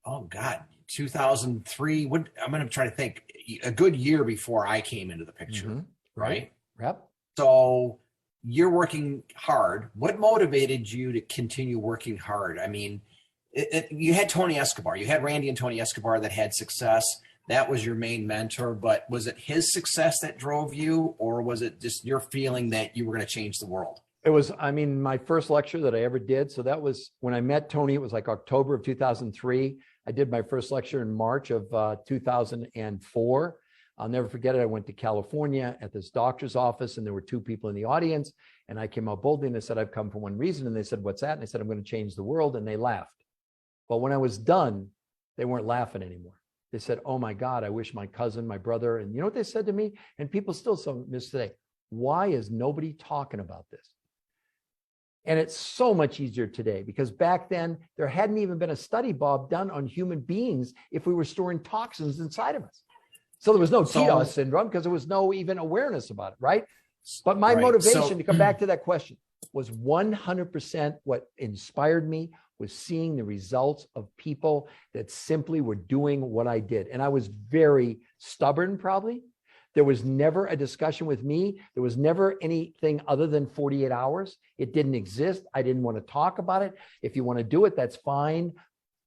oh God, 2003. I'm going to try to think, a good year before I came into the picture, Mm-hmm. right? Yep. So you're working hard. What motivated you to continue working hard? I mean, you had Tony Escobar, you had Randy and Tony Escobar that had success. That was your main mentor, but was it his success that drove you, or was it just your feeling that you were going to change the world? It was, I mean, my first lecture that I ever did. So that was when I met Tony. It was like October of 2003. I did my first lecture in March of 2004. I'll never forget it. I went to California at this doctor's office, and there were two people in the audience. And I came out boldly and I said, I've come for one reason. And they said, what's that? And I said, I'm going to change the world. And they laughed. But when I was done, they weren't laughing anymore. They said, oh my God, I wish my cousin, my brother. And you know what they said to me? And people still miss today. Why is nobody talking about this? And it's so much easier today, because back then there hadn't even been a study, Bob, done on human beings if we were storing toxins inside of us. So there was no TDOS syndrome because there was no even awareness about it, right? But my motivation to come back to that question was 100% what inspired me was seeing the results of people that simply were doing what I did. And I was very stubborn, probably. There was never a discussion with me. There was never anything other than 48 hours. It didn't exist. I didn't want to talk about it. If you want to do it, that's fine.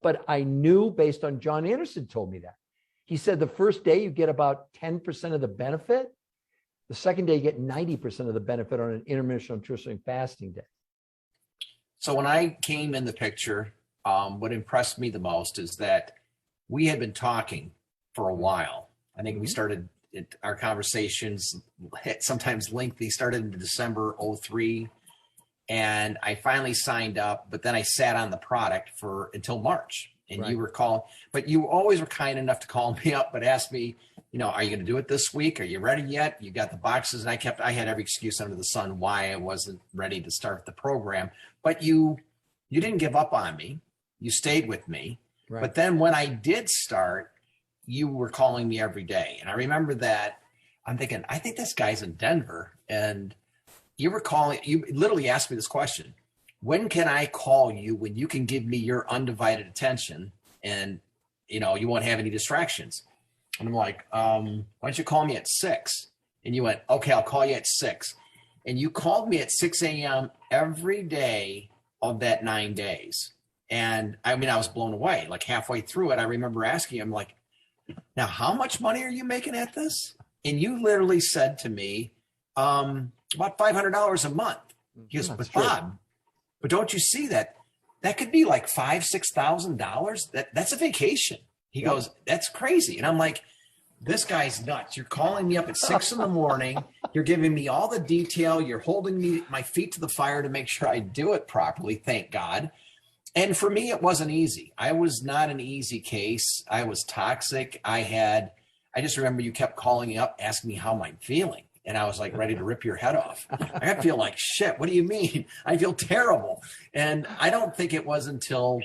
But I knew, based on John Anderson told me that. He said the first day you get about 10% of the benefit. The second day you get 90% of the benefit on an intermittent nutrition fasting day. So when I came in the picture, what impressed me the most is that we had been talking for a while. I think we started our conversations, sometimes lengthy, started in December 2003. And I finally signed up, but then I sat on the product until March. And you were calling, but you always were kind enough to call me up, but ask me, are you going to do it this week? Are you ready yet? You got the boxes. And I had every excuse under the sun why I wasn't ready to start the program. But you didn't give up on me. You stayed with me. Right. But then when I did start, you were calling me every day. And I remember that. I'm thinking, I think this guy's in Denver. And you were calling, you literally asked me this question: when can I call you when you can give me your undivided attention and, you won't have any distractions? And I'm like, why don't you call me at 6? And you went, okay, I'll call you at 6. And you called me at 6 a.m. every day of that 9 days. And I mean, I was blown away. Like halfway through it, I remember asking him, like, now, how much money are you making at this? And you literally said to me, about $500 a month. He goes, but Bob, but don't you see that could be like $5,000-$6,000? That's a vacation. He goes, that's crazy. And I'm like, this guy's nuts. You're calling me up at 6 a.m. You're giving me all the detail. You're holding my feet to the fire to make sure I do it properly. Thank God. And for me, it wasn't easy. I was not an easy case. I was toxic. I just remember you kept calling me up, asking me how I'm feeling. And I was like ready to rip your head off. I feel like shit. What do you mean? I feel terrible. And I don't think it was until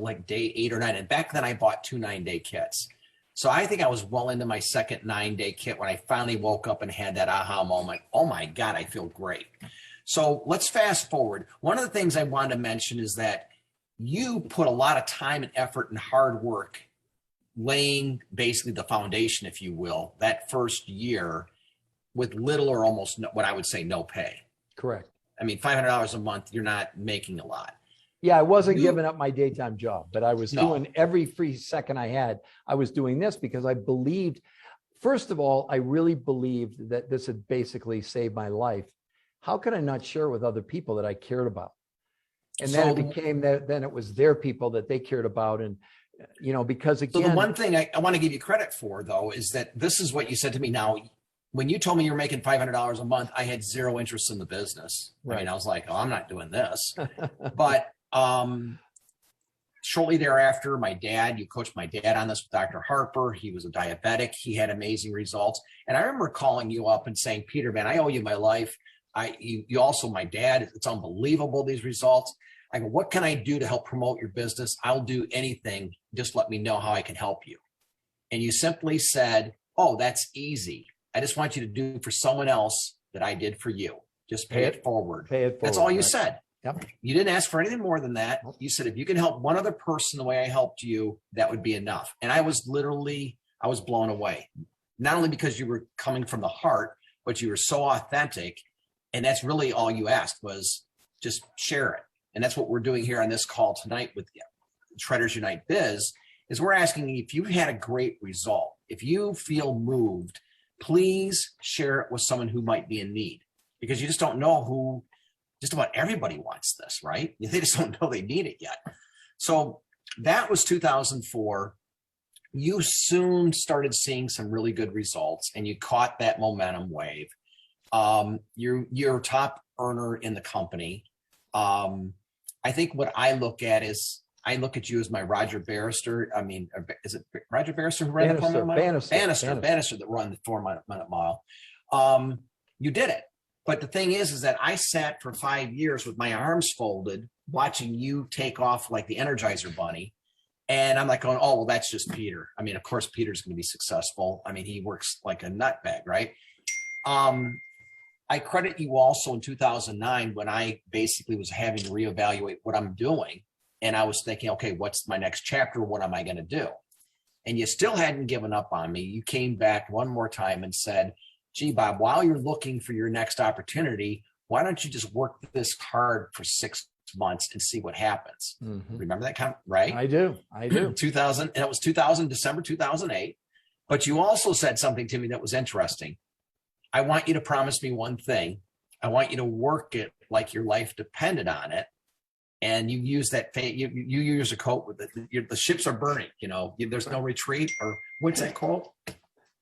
like day 8 or 9. And back then I bought 2 9-day kits. So I think I was well into my second 9-day kit when I finally woke up and had that aha moment. Oh my God, I feel great. So let's fast forward. One of the things I wanted to mention is that you put a lot of time and effort and hard work laying basically the foundation, if you will, that first year with little or almost what I would say no pay. Correct. I mean, $500 a month, you're not making a lot. Yeah, I wasn't giving up my daytime job, but I was doing every free second I had. I was doing this because I believed, first of all, I really believed that this had basically saved my life. How could I not share with other people that I cared about? And then it became that then it was their people that they cared about. And, because again. So the one thing I want to give you credit for, though, is that this is what you said to me. Now, when you told me you were making $500 a month, I had zero interest in the business. Right. I mean, I was like, oh, I'm not doing this. But shortly thereafter, you coached my dad on this with Dr. Harper. He was a diabetic. He had amazing results. And I remember calling you up and saying, Peter, man, I owe you my life. You also my dad. It's unbelievable, these results. I go, what can I do to help promote your business? I'll do anything. Just let me know how I can help you. And you simply said, oh, that's easy. I just want you to do for someone else that I did for you. Just pay it forward. Pay it forward. That's all you right. said. Yep. You didn't ask for anything more than that. You said, if you can help one other person the way I helped you, that would be enough. And I was blown away. Not only because you were coming from the heart, but you were so authentic. And that's really all you asked, was just share it. And that's what we're doing here on this call tonight with Shredders Unite Biz, is we're asking, if you had a great result, if you feel moved, please share it with someone who might be in need, because you just don't know who. Just about everybody wants this, right? They just don't know they need it yet. So that was 2004. You soon started seeing some really good results, and you caught that momentum wave. You're a top earner in the company. I think what I look at is, I look at you as my Roger Bannister. I mean, is it Roger Bannister who ran the 4 minute mile? Bannister that run the 4 minute mile. You did it. But the thing is that I sat for 5 years with my arms folded, watching you take off like the Energizer Bunny. And I'm like going, oh, well, that's just Peter. I mean, of course, Peter's going to be successful. I mean, he works like a nutbag, right? I credit you also in 2009, when I basically was having to reevaluate what I'm doing. And I was thinking, okay, what's my next chapter? What am I going to do? And you still hadn't given up on me. You came back one more time and said, gee, Bob, while you're looking for your next opportunity, why don't you just work this hard for 6 months and see what happens? Mm-hmm. Remember that right? I do. 2000, and it was December 2008. But you also said something to me that was interesting. I want you to promise me one thing. I want you to work it like your life depended on it. And you use that, you use a quote with the ships are burning, there's no retreat, or what's that quote?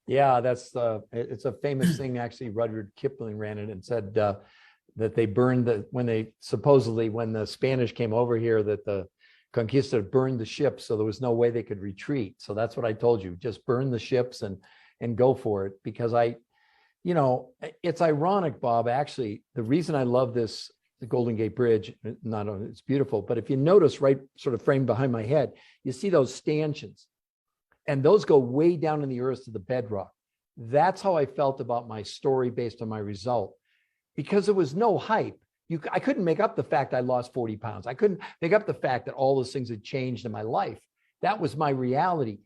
Yeah, it's a famous thing. Actually, Rudyard Kipling ran it and said that they burned when the Spanish came over here, that the conquistadors burned the ships, so there was no way they could retreat. So that's what I told you: just burn the ships and go for it. Because it's ironic, Bob. Actually, the reason I love the Golden Gate Bridge, it's beautiful, but if you notice, right, sort of framed behind my head, you see those stanchions. And those go way down in the earth to the bedrock. That's how I felt about my story based on my result, because there was no hype. I couldn't make up the fact I lost 40 pounds. I couldn't make up the fact that all those things had changed in my life. That was my reality.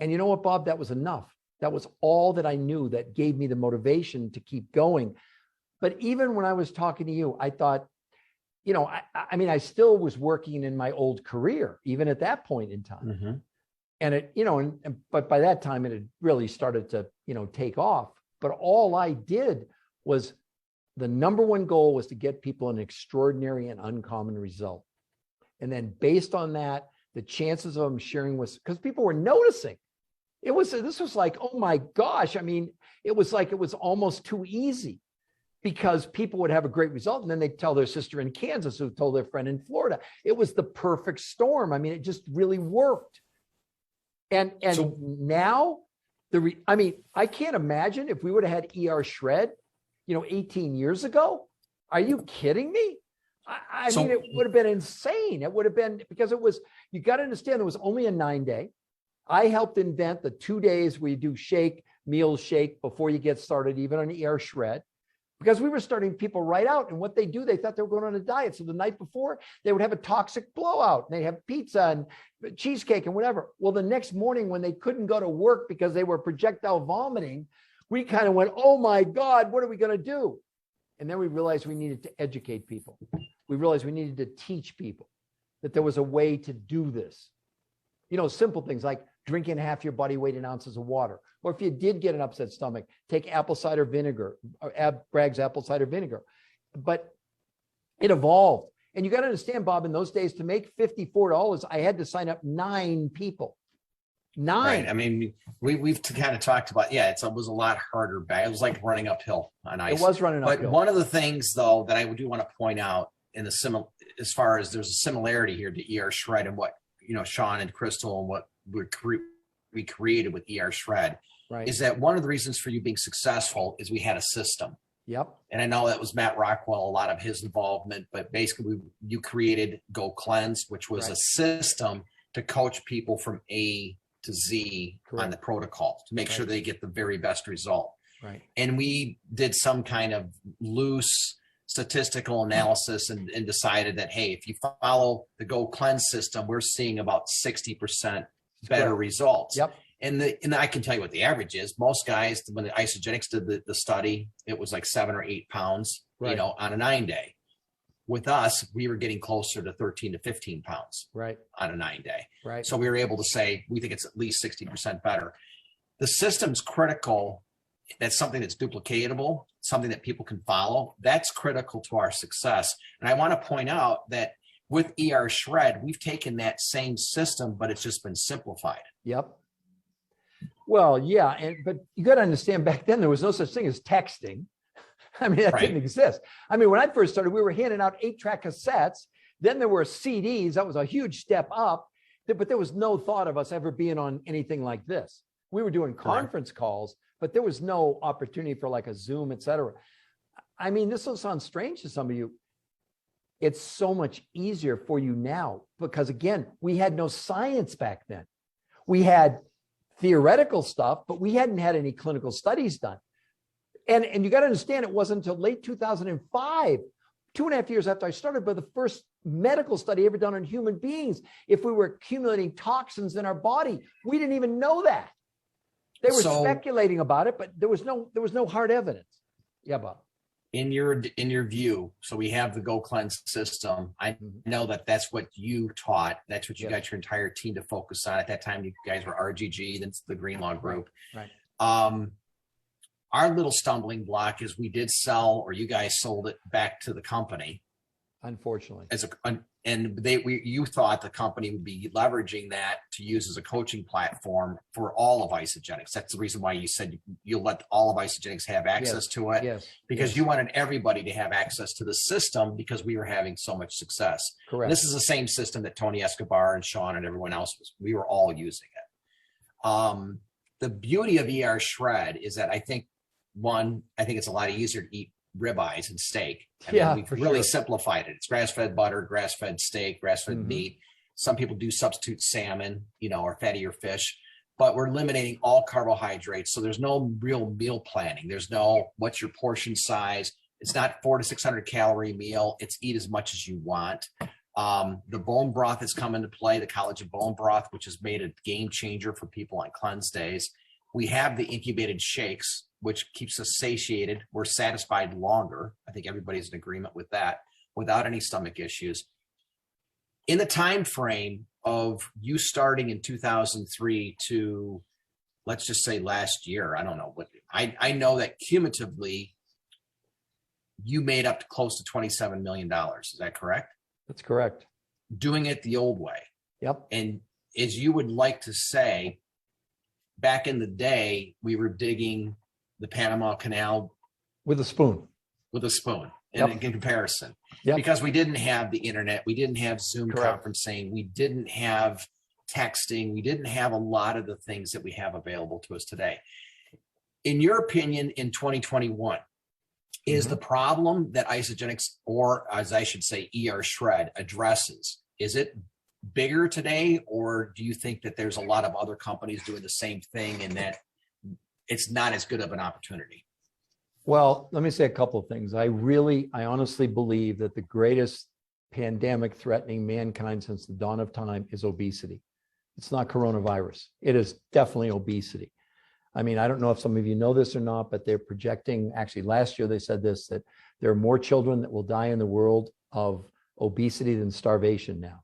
And you know what, Bob? That was enough. That was all that I knew that gave me the motivation to keep going. But even when I was talking to you, I thought, I still was working in my old career, even at that point in time. Mm-hmm. And but by that time it had really started to, take off. But all I did was, the number one goal was to get people an extraordinary and uncommon result. And then based on that, the chances of them sharing was, because people were noticing. This was like, oh my gosh. I mean, it was like, it was almost too easy, because people would have a great result and then they'd tell their sister in Kansas who told their friend in Florida. It was the perfect storm. I mean, it just really worked. And so now, I can't imagine if we would have had ER Shred, 18 years ago. Are you kidding me? I mean, it would have been insane. It would have been, because you got to understand, there was only a 9-day. I helped invent the 2 days where you do meals shake before you get started, even on ER Shred. Because we were starting people right out, and what they do, they thought they were going on a diet. So the night before, they would have a toxic blowout, and they'd have pizza and cheesecake and whatever. Well, the next morning, when they couldn't go to work because they were projectile vomiting, we kind of went, oh my God, what are we going to do? And then we realized we needed to educate people. We realized we needed to teach people that there was a way to do this. Simple things like drinking half your body weight in ounces of water. Or if you did get an upset stomach, take apple cider vinegar, or Bragg's apple cider vinegar. But it evolved. And you got to understand, Bob, in those days, to make $54, I had to sign up 9 people. 9. Right. I mean, we've kind of talked about, it was a lot harder back. It was like running uphill on ice. It was running uphill. But one of the things, though, that I do want to point out as far as there's a similarity here to ER Shred and what, Sean and Crystal and what we created with ER Shred, right, is that one of the reasons for you being successful is we had a system. Yep. And I know that was Matt Rockwell, a lot of his involvement, but basically you created Go Cleanse, which was a system to coach people from A to Z on the protocol to make sure they get the very best result. Right. And we did some kind of loose statistical analysis and decided that, hey, if you follow the Go Cleanse system, we're seeing about 60% better results. Yep. And I can tell you what the average is. Most guys, when the Isagenix did the study, it was like 7 or 8 pounds, Right. on a 9-day. With us, we were getting closer to 13 to 15 pounds Right. on a 9-day. Right. So we were able to say, we think it's at least 60% better. The system's critical. That's something that's duplicatable, something that people can follow. That's critical to our success. And I want to point out that with ER Shred, we've taken that same system, but it's just been simplified. Yep. Well, yeah, but you got to understand, back then there was no such thing as texting. I mean, that didn't exist. I mean, when I first started, we were handing out 8-track cassettes. Then there were CDs. That was a huge step up. But there was no thought of us ever being on anything like this. We were doing conference calls, but there was no opportunity for like a Zoom, et cetera. I mean, this will sound strange to some of you. It's so much easier for you now because, again, we had no science back then. We had theoretical stuff, but we hadn't had any clinical studies done. And you got to understand, it wasn't until late 2005, 2.5 years after I started, but the first medical study ever done on human beings, if we were accumulating toxins in our body. We didn't even know that. They were speculating about it, but there was no hard evidence. Yeah, Bob. In your view, so we have the Go Cleanse system. I know that's what you taught. That's what you got your entire team to focus on. At that time, you guys were RGG, then the Greenlaw Group. Right. Our little stumbling block is we did sell, or you guys sold it back to the company. Unfortunately. You thought the company would be leveraging that to use as a coaching platform for all of Isagenix. That's the reason why you said you'll let all of Isagenix have access to it. Yes. Because you wanted everybody to have access to the system because we were having so much success. Correct. And this is the same system that Tony Escobar and Sean and everyone else we were all using it. The beauty of ER Shred is that I think it's a lot easier to eat ribeyes and steak. We've really simplified it. It's grass-fed butter, grass-fed steak, grass-fed meat. Some people do substitute salmon, or fattier fish, but we're eliminating all carbohydrates. So there's no real meal planning. There's no, what's your portion size? It's not 400 to 600 calorie meal. It's eat as much as you want. The bone broth has come into play, the collagen bone broth, which has made a game changer for people on cleanse days. We have the incubated shakes, which keeps us satiated. We're satisfied longer. I think everybody's in agreement with that, without any stomach issues. In the time frame of you starting in 2003 to, let's just say last year, I don't know what, I know that cumulatively you made up to close to $27 million. Is that correct? That's correct. Doing it the old way. Yep. And as you would like to say, back in the day, we were digging the Panama Canal with a spoon. In comparison, because we didn't have the internet, we didn't have Zoom conferencing, we didn't have texting, we didn't have a lot of the things that we have available to us today. In your opinion, in 2021, is the problem that Isagenix, or as I should say, ER Shred addresses, is it bigger today, or do you think that there's a lot of other companies doing the same thing and that it's not as good of an opportunity? Well, let me say a couple of things. I honestly believe that the greatest pandemic threatening mankind since the dawn of time is obesity. It's not coronavirus. It is definitely obesity. I mean, I don't know if some of you know this or not, but they're projecting, actually last year they said this, that there are more children that will die in the world of obesity than starvation now.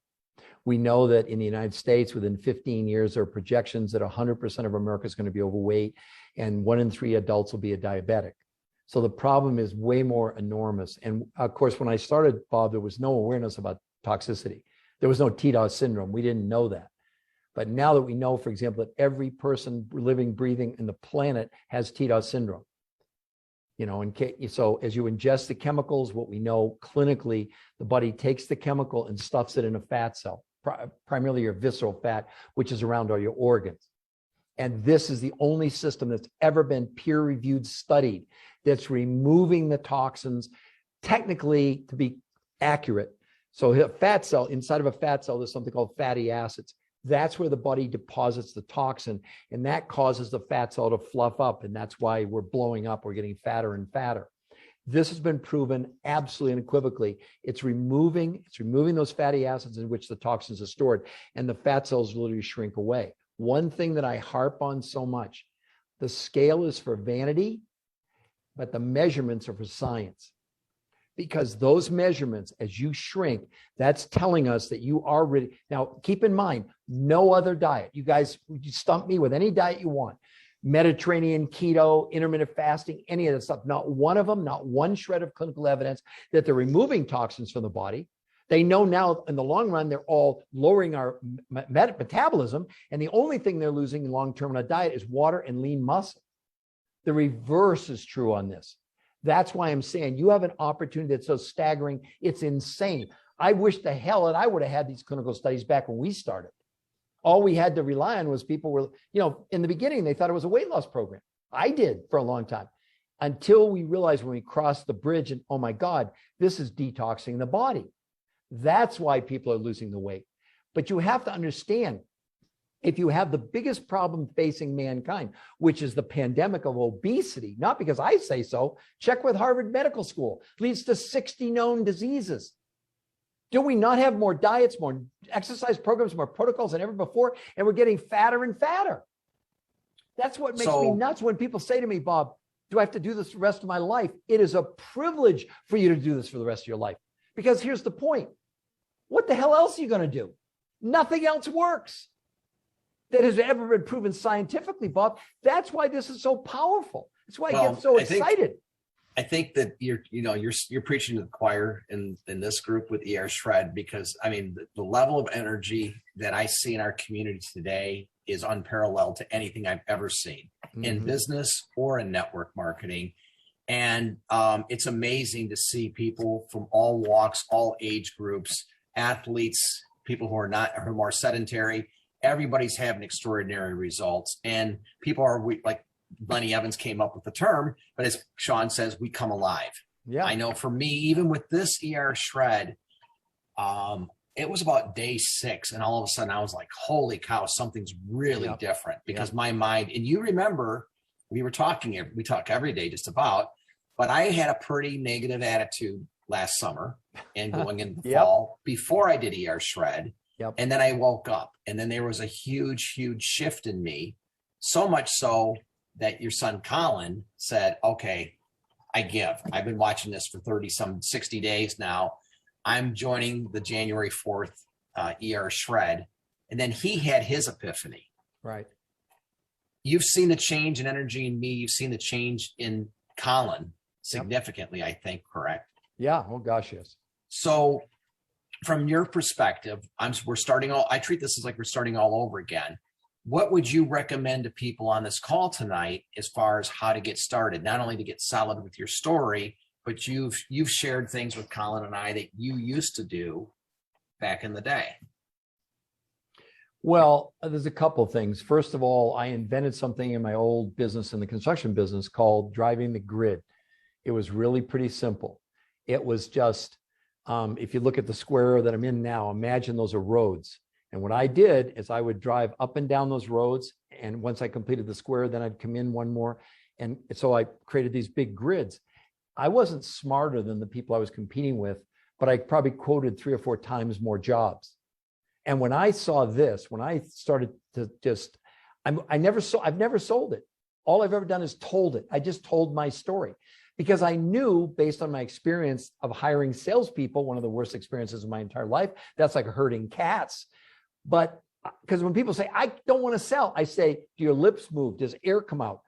We know that in the United States, within 15 years, there are projections that 100% of America is going to be overweight and 1 in 3 adults will be a diabetic. So the problem is way more enormous. And of course, when I started, Bob, there was no awareness about toxicity. There was no TDOS syndrome. We didn't know that. But now that we know, for example, that every person living, breathing in the planet has TDOS syndrome. So as you ingest the chemicals, what we know clinically, the body takes the chemical and stuffs it in a fat cell, primarily your visceral fat, which is around all your organs. And this is the only system that's ever been peer-reviewed, studied, that's removing the toxins, technically, to be accurate. So a fat cell, inside of a fat cell, there's something called fatty acids. That's where the body deposits the toxin, and that causes the fat cell to fluff up, and that's why we're blowing up, we're getting fatter and fatter. This has been proven absolutely unequivocally. It's removing those fatty acids in which the toxins are stored, and the fat cells literally shrink away. One thing that I harp on so much, the scale is for vanity, but the measurements are for science. Because those measurements, as you shrink, that's telling us that you are ready. Now, keep in mind, no other diet. You guys, you stump me with any diet you want. Mediterranean, keto, intermittent fasting, any of that stuff. Not one of them, not one shred of clinical evidence that they're removing toxins from the body. They know now in the long run, they're all lowering our metabolism. And the only thing they're losing in long-term on a diet is water and lean muscle. The reverse is true on this. That's why I'm saying you have an opportunity that's so staggering. It's insane. I wish the hell that I would have had these clinical studies back when we started. All we had to rely on was people were, in the beginning, they thought it was a weight loss program. I did for a long time, until we realized when we crossed the bridge and, oh my God, this is detoxing the body. That's why people are losing the weight. But you have to understand, if you have the biggest problem facing mankind, which is the pandemic of obesity, not because I say so, check with Harvard Medical School, leads to 60 known diseases. Do we not have more diets, more exercise programs, more protocols than ever before? And we're getting fatter and fatter. That's what makes me nuts when people say to me, Bob, do I have to do this the rest of my life? It is a privilege for you to do this for the rest of your life. Because here's the point. What the hell else are you going to do? Nothing else works that has ever been proven scientifically, Bob. That's why this is so powerful. That's why I get so excited. I think that you're preaching to the choir in this group with ER Shred, because I mean the level of energy that I see in our community today is unparalleled to anything I've ever seen in business or in network marketing. And it's amazing to see people from all walks, all age groups, athletes, people who are more sedentary. Everybody's having extraordinary results, and people are like Lenny Evans came up with the term, but as Sean says, we come alive. Yeah, I know for me, even with this ER Shred, it was about day 6, and all of a sudden I was like, holy cow, something's really different, because my mind, and you remember we talk every day just about, but I had a pretty negative attitude last summer and going into the fall before I did ER Shred. And then I woke up, and then there was a huge, huge shift in me, so much so that your son Colin said, okay, I've been watching this for 60 days now. I'm joining the January 4th ER Shred. And then he had his epiphany. Right. You've seen the change in energy in me. You've seen the change in Colin significantly, I think, correct? Yeah. Oh gosh, yes. So from your perspective, I treat this as like we're starting all over again. What would you recommend to people on this call tonight as far as how to get started, not only to get solid with your story, but you've shared things with Colin and I that you used to do back in the day? Well, there's a couple of things. First of all, I invented something in my old business, in the construction business, called driving the grid. It was really pretty simple. It was just, if you look at the square that I'm in now, imagine those are roads. And what I did is I would drive up and down those roads. And once I completed the square, then I'd come in one more. And so I created these big grids. I wasn't smarter than the people I was competing with, but I probably quoted 3 or 4 times more jobs. And when I saw this, when I started to I've never sold it. All I've ever done is told it. I just told my story, because I knew, based on my experience of hiring salespeople, one of the worst experiences of my entire life, that's like herding cats. But because when people say, I don't want to sell, I say, do your lips move? Does air come out?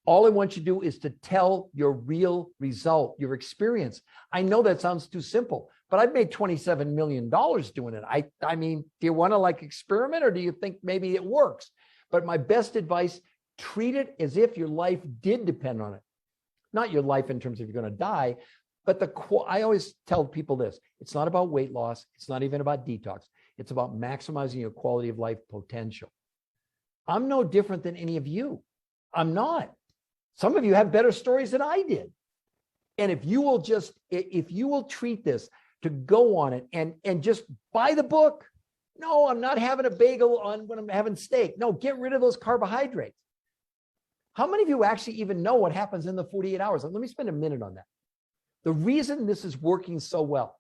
All I want you to do is to tell your real result, your experience. I know that sounds too simple, but I've made $27 million doing it. I mean, do you want to experiment, or do you think maybe it works? But my best advice, treat it as if your life did depend on it. Not your life in terms of you're going to die, but I always tell people this. It's not about weight loss. It's not even about detox. It's about maximizing your quality of life potential. I'm no different than any of you. I'm not. Some of you have better stories than I did. And if you will treat this to go on it and just buy the book. No, I'm not having a bagel when I'm having steak. No, get rid of those carbohydrates. How many of you actually even know what happens in the 48 hours? Let me spend a minute on that. The reason this is working so well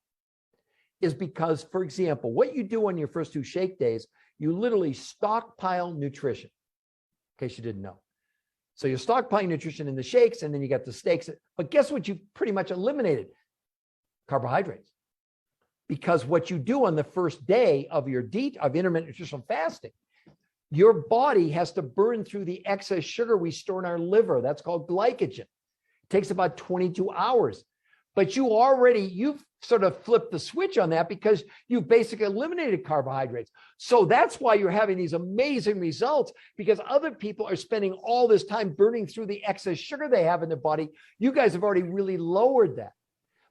is because, for example, what you do on your first 2 shake days, you literally stockpile nutrition, in case you didn't know. So you're stockpiling nutrition in the shakes, and then you got the steaks. But guess what? You've pretty much eliminated carbohydrates. Because what you do on the first day of your intermittent nutritional fasting, your body has to burn through the excess sugar we store in our liver. That's called glycogen. It takes about 22 hours. But you've sort of flipped the switch on that because you've basically eliminated carbohydrates. So that's why you're having these amazing results, because other people are spending all this time burning through the excess sugar they have in their body. You guys have already really lowered that.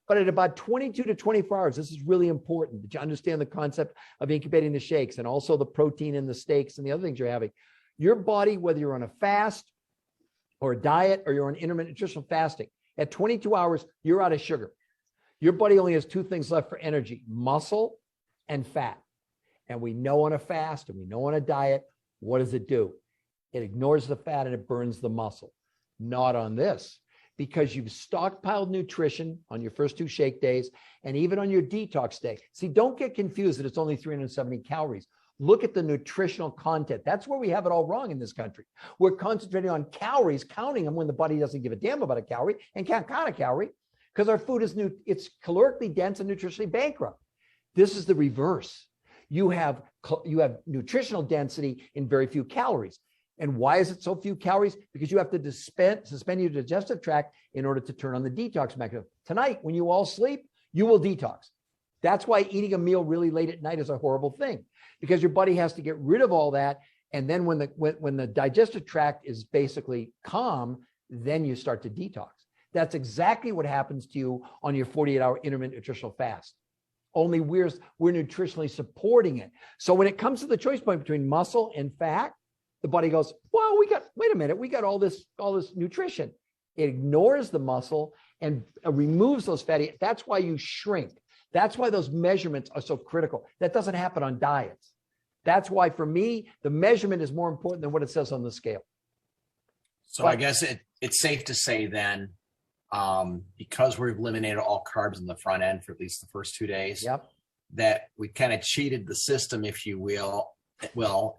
But at about 22 to 24 hours, this is really important that you understand the concept of incubating the shakes and also the protein in the steaks and the other things you're having. Your body, whether you're on a fast or a diet or you're on intermittent nutritional fasting, at 22 hours, you're out of sugar. Your body only has 2 things left for energy: muscle and fat. And we know on a fast and we know on a diet, what does it do? It ignores the fat and it burns the muscle. Not on this, because you've stockpiled nutrition on your first 2 shake days and even on your detox day. See, don't get confused that it's only 370 calories. Look at the nutritional content. That's where we have it all wrong in this country. We're concentrating on calories, counting them when the body doesn't give a damn about a calorie and can't count a calorie because our food is it's calorically dense and nutritionally bankrupt. This is the reverse. You have nutritional density in very few calories. And why is it so few calories? Because you have to suspend your digestive tract in order to turn on the detox mechanism. Tonight, when you all sleep, you will detox. That's why eating a meal really late at night is a horrible thing, because your body has to get rid of all that. And then when the digestive tract is basically calm, then you start to detox. That's exactly what happens to you on your 48-hour intermittent nutritional fast. Only we're nutritionally supporting it. So when it comes to the choice point between muscle and fat, the body goes, well, wait a minute, we got all this nutrition. It ignores the muscle and removes those fatty. That's why you shrink. That's why those measurements are so critical. That doesn't happen on diets. That's why, for me, the measurement is more important than what it says on the scale. So I guess it's safe to say then, because we've eliminated all carbs in the front end for at least the first 2 days, that we kind of cheated the system, if you will.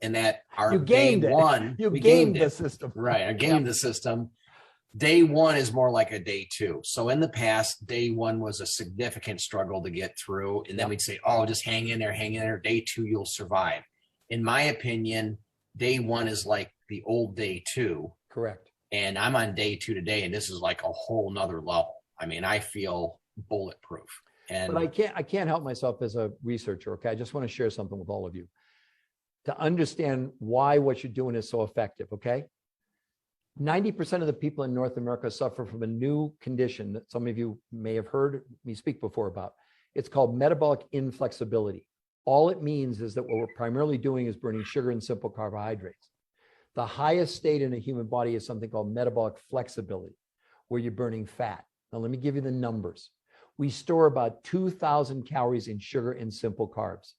And that our day one, we gamed the system. Right. I gamed the system. Day 1 is more like a day 2. So in the past, day 1 was a significant struggle to get through. And then we'd say, oh, just hang in there. Day 2, you'll survive. In my opinion, day 1 is like the old day 2. Correct. And I'm on day 2 today, and this is like a whole nother level. I mean, I feel bulletproof. But I can't help myself as a researcher. Okay. I just want to share something with all of you to understand why what you're doing is so effective. Okay. 90% of the people in North America suffer from a new condition that some of you may have heard me speak before about. It's called metabolic inflexibility. All it means is that what we're primarily doing is burning sugar and simple carbohydrates. The highest state in a human body is something called metabolic flexibility, where you're burning fat. Now, let me give you the numbers. We store about 2,000 calories in sugar and simple carbs.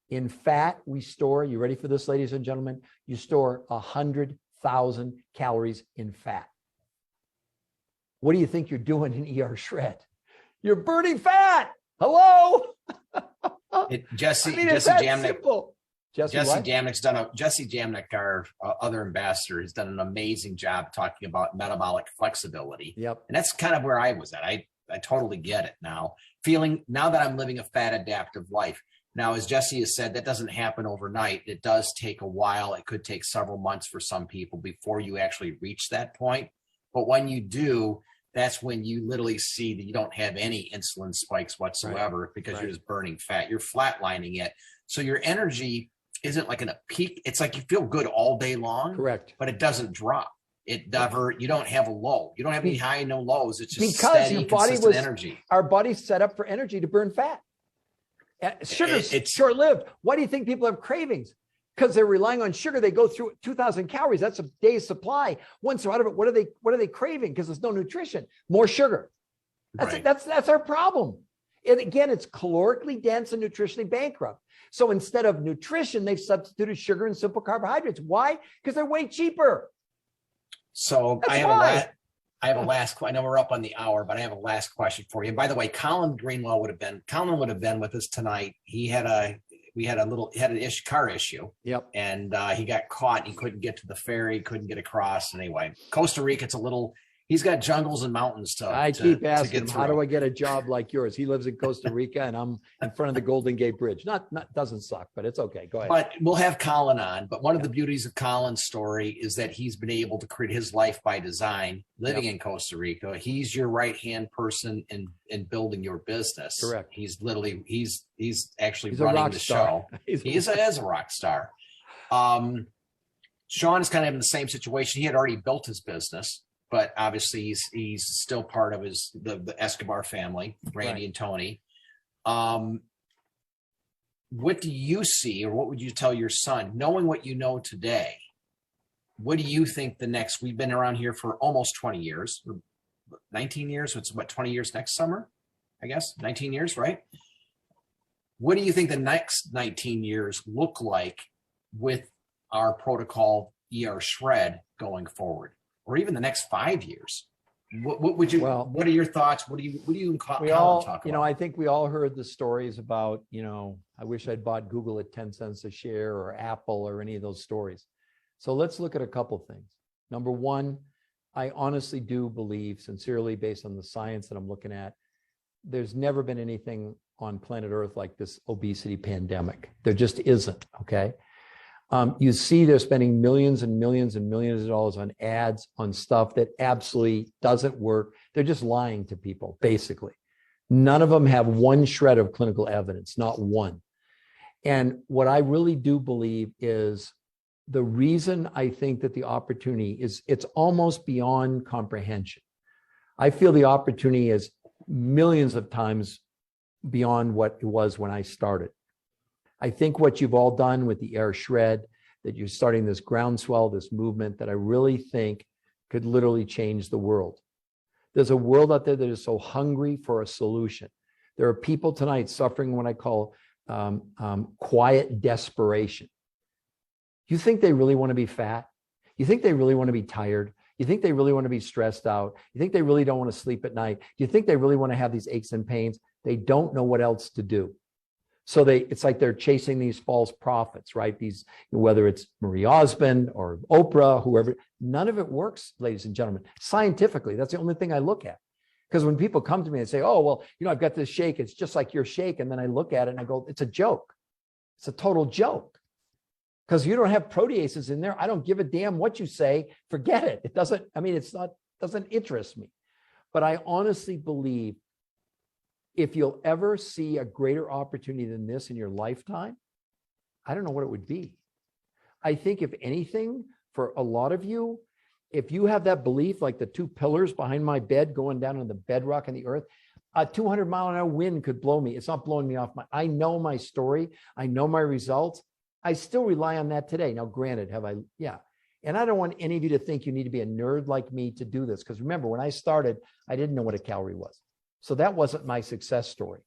In fat, we store, you ready for this, ladies and gentlemen? You store 100,000 calories in fat. What do you think you're doing in ER Shred? You're burning fat. Hello? Jesse Jamnick, our other ambassador, has done an amazing job talking about metabolic flexibility. Yep. And that's kind of where I was at. I totally get it now. Now that I'm living a fat adaptive life. Now, as Jesse has said, that doesn't happen overnight. It does take a while. It could take several months for some people before you actually reach that point. But when you do, that's when you literally see that you don't have any insulin spikes whatsoever, because you're just burning fat. You're flatlining it. So your energy isn't like in a peak. It's like you feel good all day long. Correct. But it doesn't drop. You don't have a low. You don't have any high, no lows. It's just because steady, your body consistent energy. Our body's set up for energy to burn fat. Sugar's short-lived. Why do you think people have cravings? Because they're relying on sugar. They go through 2,000 calories. That's a day's supply. Once they're out of it, what are they craving? Because there's no nutrition. More sugar. That's our problem. And again, it's calorically dense and nutritionally bankrupt. So instead of nutrition, they've substituted sugar and simple carbohydrates. Why? Because they're way cheaper. So I I have a last. I know we're up on the hour, but I have a last question for you. And by the way, Colin would have been with us tonight. He had an car issue. Yep. And he got caught. He couldn't get to the ferry, couldn't get across. Anyway, Costa Rica, he's got jungles and mountains I keep asking him, through. how do I get a job like yours? He lives in Costa Rica and I'm in front of the Golden Gate Bridge. Not doesn't suck, but it's okay. Go ahead. But we'll have Colin on. But one of the beauties of Colin's story is that he's been able to create his life by design, living in Costa Rica. He's your right-hand person in building your business. Correct. He's actually running the show. He is a rock star. Sean is kind of in the same situation. He had already built his business, but obviously he's still part of the Escobar family, Randy and Tony. What do you see, or what would you tell your son, knowing what you know today? What do you think we've been around here for almost 20 years, 19 years. It's 20 years next summer, I guess, 19 years, right? What do you think the next 19 years look like with our protocol ER shred going forward, or even the next 5 years? What would you? Well, what are your thoughts? What do you talk about? I think we all heard the stories about, I wish I'd bought Google at 10 cents a share, or Apple, or any of those stories. So let's look at a couple things. Number one, I honestly do believe, sincerely, based on the science that I'm looking at, there's never been anything on planet Earth like this obesity pandemic. There just isn't. Okay. You see they're spending millions and millions and millions of dollars on ads, on stuff that absolutely doesn't work. They're just lying to people, basically. None of them have one shred of clinical evidence, not one. And what I really do believe is the reason I think that the opportunity it's almost beyond comprehension. I feel the opportunity is millions of times beyond what it was when I started. I think what you've all done with the air shred, that you're starting this groundswell, this movement that I really think could literally change the world. There's a world out there that is so hungry for a solution. There are people tonight suffering what I call quiet desperation. You think they really want to be fat? You think they really want to be tired? You think they really want to be stressed out? You think they really don't want to sleep at night? Do you think they really want to have these aches and pains? They don't know what else to do. So it's like they're chasing these false prophets, right? These, whether it's Marie Osmond or Oprah, whoever, none of it works, ladies and gentlemen. Scientifically, that's the only thing I look at. Because when people come to me and say, oh, well, I've got this shake, it's just like your shake. And then I look at it and I go, it's a joke. It's a total joke. Because you don't have proteases in there. I don't give a damn what you say. Forget it. It doesn't interest me. But I honestly believe if you'll ever see a greater opportunity than this in your lifetime, I don't know what it would be. I think if anything, for a lot of you, if you have that belief, like the two pillars behind my bed going down on the bedrock in the earth, a 200-mile-an-hour wind could blow me. It's not blowing me off. I know my story. I know my results. I still rely on that today. Now, granted, and I don't want any of you to think you need to be a nerd like me to do this. Because remember, when I started, I didn't know what a calorie was. So that wasn't my success story.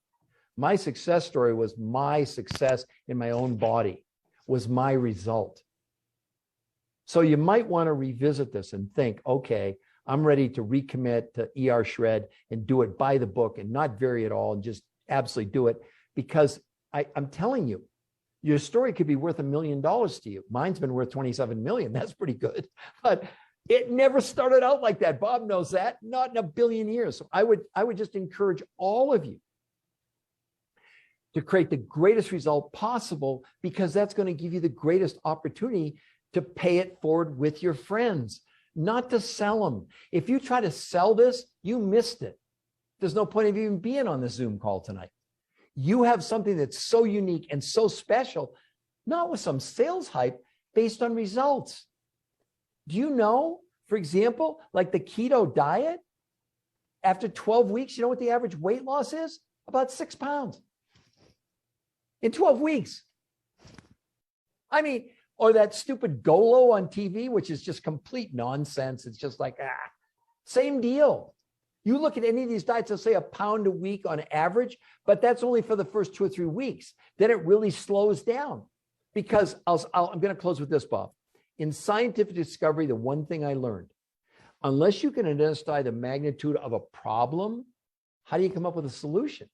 My success story was my success in my own body, was my result. So you might want to revisit this and think, okay, I'm ready to recommit to ER shred and do it by the book and not vary at all and just absolutely do it. Because I'm telling you, your story could be worth $1 million to you. Mine's been worth 27 million. That's pretty good. But it never started out like that. Bob knows that. Not in a billion years. So I would just encourage all of you to create the greatest result possible, because that's going to give you the greatest opportunity to pay it forward with your friends, not to sell them. If you try to sell this, you missed it. There's no point of even being on this Zoom call tonight. You have something that's so unique and so special, not with some sales hype, based on results. Do you know, for example, like the keto diet, after 12 weeks, you know what the average weight loss is? About 6 pounds in 12 weeks. I mean, or that stupid Golo on TV, which is just complete nonsense. It's just like, same deal. You look at any of these diets, they'll say a pound a week on average, but that's only for the first 2 or 3 weeks. Then it really slows down. Because I'm going to close with this, Bob. In scientific discovery, the one thing I learned, unless you can identify the magnitude of a problem, how do you come up with a solution?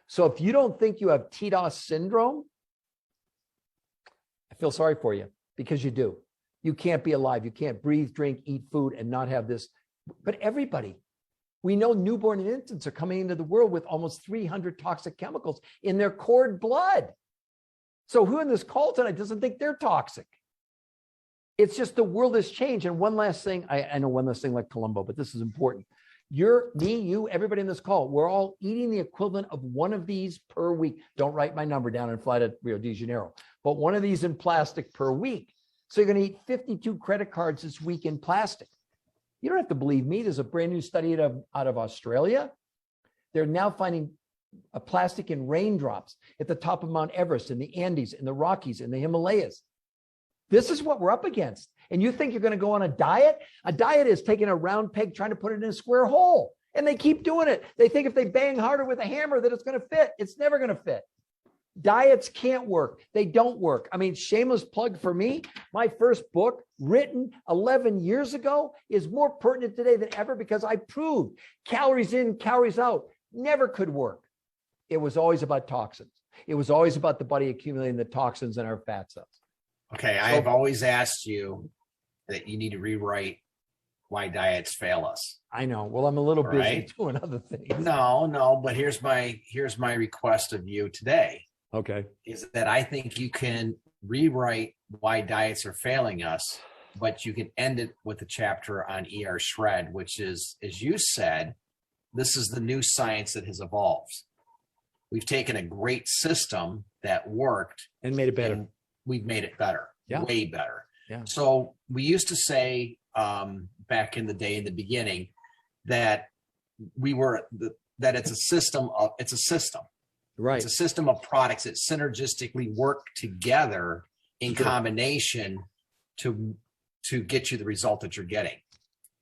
So if you don't think you have TDOS syndrome, I feel sorry for you, because you do. You can't be alive. You can't breathe, drink, eat food, and not have this. But everybody, we know newborn and infants are coming into the world with almost 300 toxic chemicals in their cord blood. So who in this call tonight doesn't think they're toxic? It's just the world has changed. And one last thing, I know one last thing like Columbo, but this is important. You're, me, you, everybody in this call, we're all eating the equivalent of one of these per week. Don't write my number down and fly to Rio de Janeiro, but one of these in plastic per week. So you're going to eat 52 credit cards this week in plastic. You don't have to believe me. There's a brand new study out of Australia. They're now finding a plastic in raindrops at the top of Mount Everest, in the Andes, in the Rockies, in the Himalayas. This is what we're up against. And you think you're going to go on a diet? A diet is taking a round peg, trying to put it in a square hole. And they keep doing it. They think if they bang harder with a hammer that it's going to fit. It's never going to fit. Diets can't work. They don't work. I mean, shameless plug for me. My first book, written 11 years ago, is more pertinent today than ever, because I proved calories in, calories out never could work. It was always about toxins. It was always about the body accumulating the toxins in our fat cells. Okay, I've always asked you that you need to rewrite why diets fail us. I know. Well, I'm a little busy Right? doing other things. No, but here's my request of you today. Okay. Is that I think you can rewrite why diets are failing us, but you can end it with a chapter on ER Shred, which is, as you said, this is the new science that has evolved. We've taken a great system that worked And made it better. and we've made it better, way better. Yeah. So we used to say back in the day, in the beginning, that that it's a system. Right. It's a system of products that synergistically work together in combination to get you the result that you're getting.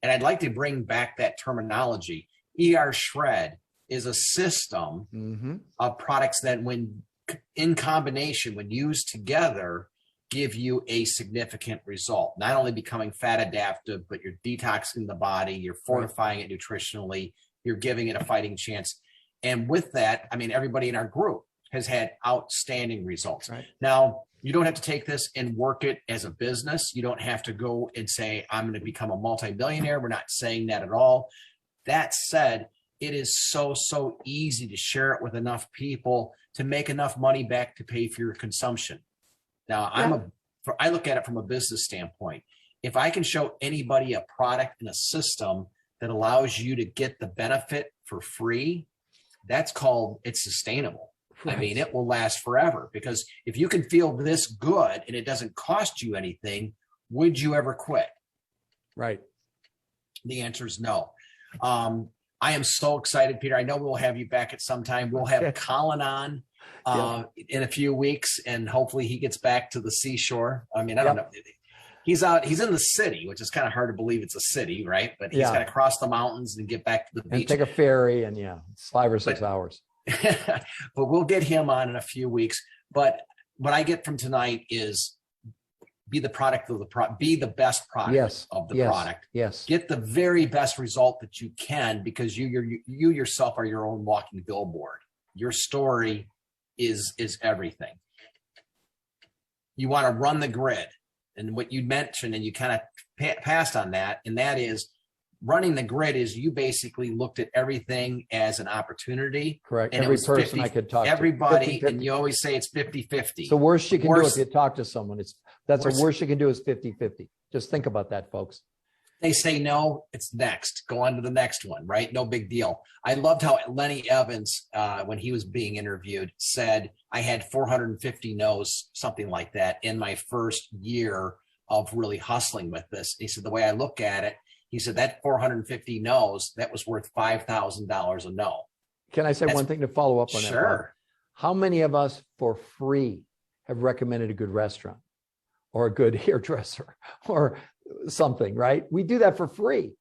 And I'd like to bring back that terminology. ER Shred is a system of products that, when in combination, when used together, give you a significant result. Not only becoming fat adaptive, but you're detoxing the body, you're fortifying it nutritionally, you're giving it a fighting chance. And with that, I mean, everybody in our group has had outstanding results. Right. Now, you don't have to take this and work it as a business. You don't have to go and say, I'm going to become a multimillionaire. We're not saying that at all. That said, it is so easy to share it with enough people to make enough money back to pay for your consumption. Now, I look at it from a business standpoint. If I can show anybody a product and a system that allows you to get the benefit for free, it's sustainable. Right. I mean, it will last forever, because if you can feel this good and it doesn't cost you anything, would you ever quit? Right. The answer is no. I am so excited, Peter. I know we'll have you back at some time. We'll have Colin on in a few weeks, and hopefully he gets back to the seashore. I mean, I don't know. He's in the city, which is kind of hard to believe it's a city, right? But he's got to cross the mountains and get back to the beach. And take a ferry, and it's 5 or 6 hours. But we'll get him on in a few weeks. But what I get from tonight is be the product of the product, be the best product of the product. Yes. Get the very best result that you can, because you yourself are your own walking billboard. Your story is everything. You want to run the grid. And what you mentioned, and you kind of passed on that, and that is running the grid is you basically looked at everything as an opportunity. Correct. And every person I could talk everybody, to. and you always say it's 50-50. It's the worst you can do if you talk to someone. That's the worst you can do is 50-50. Just think about that, folks. They say no, it's next. Go on to the next one, right? No big deal. I loved how Lenny Evans, when he was being interviewed, said, I had 450 no's, something like that, in my first year of really hustling with this. He said, the way I look at it, he said that 450 no's, that was worth $5,000 a no. Can I say one thing to follow up on that? Sure. How many of us for free have recommended a good restaurant or a good hairdresser or something, right? We do that for free.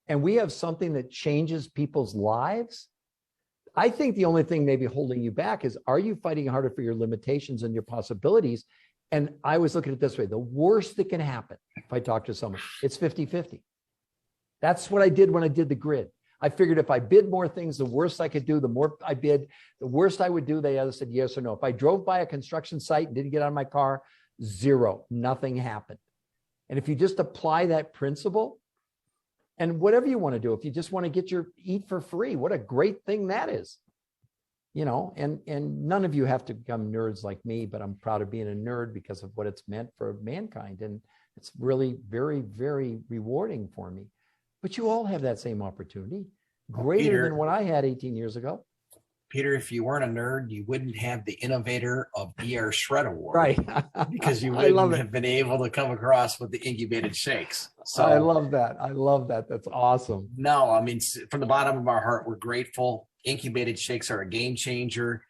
And we have something that changes people's lives. I think the only thing maybe holding you back is, are you fighting harder for your limitations and your possibilities? And I was looking at it this way. The worst that can happen if I talk to someone, it's 50-50. That's what I did when I did the grid. I figured if I bid more things, the worse I could do. The more I bid, the worst I would do. They either said yes or no. If I drove by a construction site and didn't get out of my car, zero, nothing happened. And if you just apply that principle, and whatever you want to do, if you just want to get your eat for free, what a great thing that is. You know, and none of you have to become nerds like me, but I'm proud of being a nerd because of what it's meant for mankind. And it's really very, very rewarding for me. But you all have that same opportunity, greater Peter, than what I had 18 years ago. Peter, if you weren't a nerd, you wouldn't have the Innovator of ER Shred Award. Right. Because you I love wouldn't it. have been able to come across with the incubated shakes. So I love that. I love that. That's awesome. no, I mean, from the bottom of our heart, we're grateful. Incubated shakes are a game changer.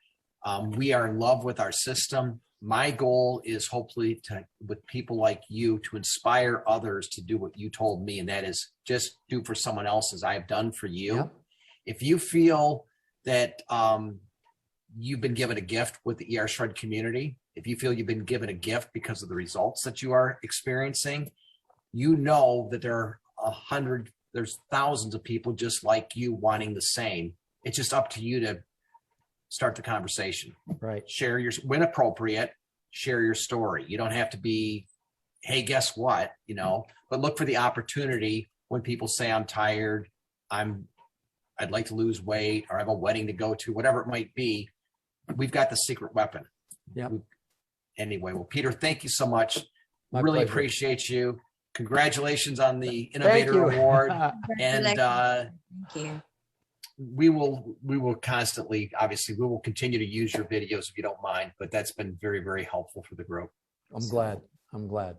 We are in love with our system. My goal is hopefully with people like you, to inspire others to do what you told me, and that is just do for someone else as I have done for you. Yep. If you feel that you've been given a gift with the ER Shred community, if you feel you've been given a gift because of the results that you are experiencing, you know that there's thousands of people just like you wanting the same. It's just up to you to start the conversation. Right. Share when appropriate, share your story. You don't have to be, hey, guess what, but look for the opportunity when people say, I'm tired, I'd like to lose weight, or I have a wedding to go to, whatever it might be. We've got the secret weapon. Yeah. Anyway, well, Peter, thank you so much. My Really pleasure. appreciate you. Congratulations on the Innovator Award. And Thank you. we will constantly, obviously, we will continue to use your videos if you don't mind, but that's been very, very helpful for the group. I'm glad. I'm glad.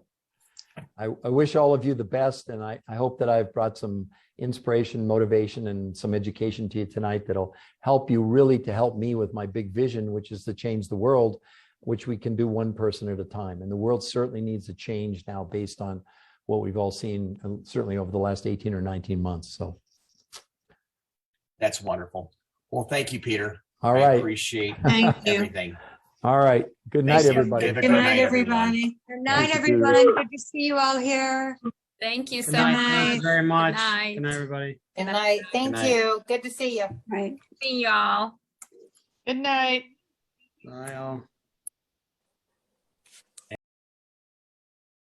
I wish all of you the best. And I hope that I've brought some inspiration, motivation, and some education to you tonight that'll help you really to help me with my big vision, which is to change the world, which we can do one person at a time. And the world certainly needs a change now based on what we've all seen, certainly over the last 18 or 19 months. So that's wonderful. Well, thank you, Peter. all I right. appreciate Thank you. everything. All right. Good night, Thanks, everybody. David. Good night, everybody. Good night, Thank you. everyone. Good to see you all here. Thank you so Good night. much. Thank you very much. Good night. Good night, everybody. Good night. Thank Good night. you. Good to see you. Right. See y'all. Good night. Bye, all.